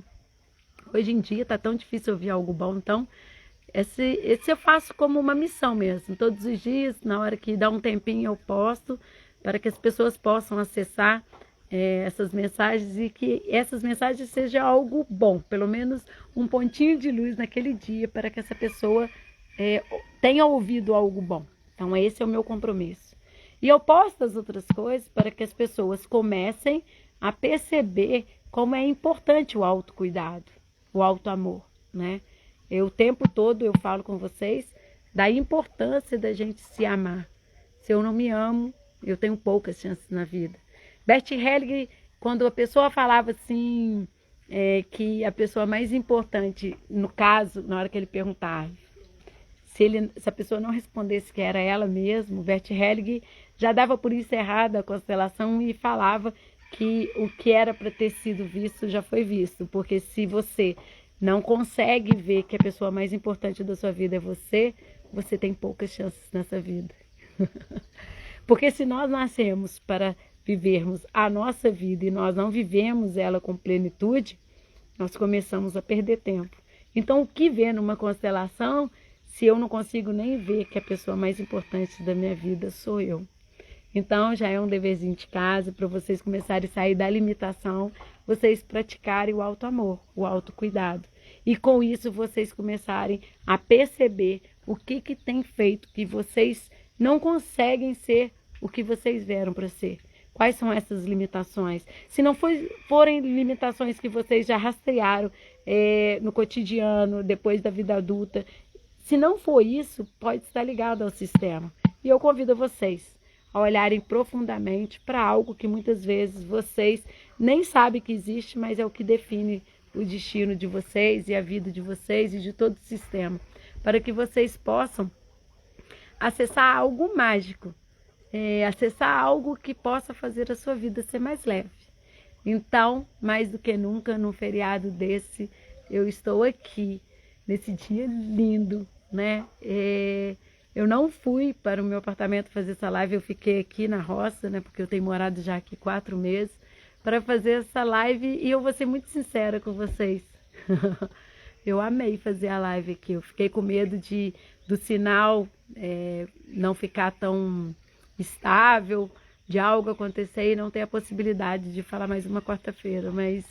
hoje em dia está tão difícil ouvir algo bom, então esse eu faço como uma missão mesmo. Todos os dias, na hora que dá um tempinho, eu posto para que as pessoas possam acessar essas mensagens e que essas mensagens sejam algo bom, pelo menos um pontinho de luz naquele dia para que essa pessoa tenha ouvido algo bom. Então esse é o meu compromisso. E eu posto as outras coisas para que as pessoas comecem a perceber como é importante o autocuidado, o autoamor, né? O tempo todo eu falo com vocês da importância da gente se amar. Se eu não me amo, eu tenho poucas chances na vida. Bert Hellinger, quando a pessoa falava assim, que a pessoa mais importante, no caso, na hora que ele perguntava, se a pessoa não respondesse que era ela mesmo, Bert Hellinger já dava por encerrada a constelação e falava que o que era para ter sido visto já foi visto. Porque se você não consegue ver que a pessoa mais importante da sua vida é você, você tem poucas chances nessa vida. Porque se nós nascemos para vivermos a nossa vida e nós não vivemos ela com plenitude, nós começamos a perder tempo. Então, o que vê numa constelação, se eu não consigo nem ver que a pessoa mais importante da minha vida sou eu? Então, já é um deverzinho de casa para vocês começarem a sair da limitação, vocês praticarem o autoamor, o autocuidado. E com isso vocês começarem a perceber O que que tem feito que vocês não conseguem ser o que vocês vieram para ser? Quais são essas limitações? Se não forem limitações que vocês já rastrearam no cotidiano, depois da vida adulta, se não for isso, pode estar ligado ao sistema. E eu convido vocês a olharem profundamente para algo que muitas vezes vocês nem sabem que existe, mas é o que define o destino de vocês e a vida de vocês e de todo o sistema, para que vocês possam acessar algo mágico, acessar algo que possa fazer a sua vida ser mais leve. Então, mais do que nunca, num feriado desse, eu estou aqui, nesse dia lindo, né? Eu não fui para o meu apartamento fazer essa live, eu fiquei aqui na roça, né? Porque eu tenho morado já aqui 4 meses, para fazer essa live, e eu vou ser muito sincera com vocês. Eu amei fazer a live aqui, eu fiquei com medo do sinal não ficar tão estável, de algo acontecer e não ter a possibilidade de falar mais uma quarta-feira, mas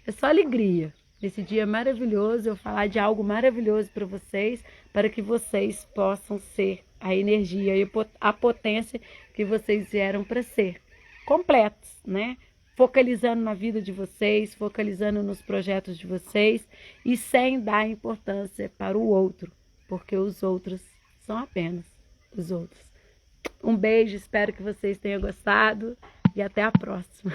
é só alegria. Nesse dia maravilhoso, eu falar de algo maravilhoso para vocês, para que vocês possam ser a energia e a potência que vocês vieram para ser, completos, né? Focalizando na vida de vocês, focalizando nos projetos de vocês e sem dar importância para o outro, porque os outros são apenas os outros. Um beijo, espero que vocês tenham gostado e até a próxima.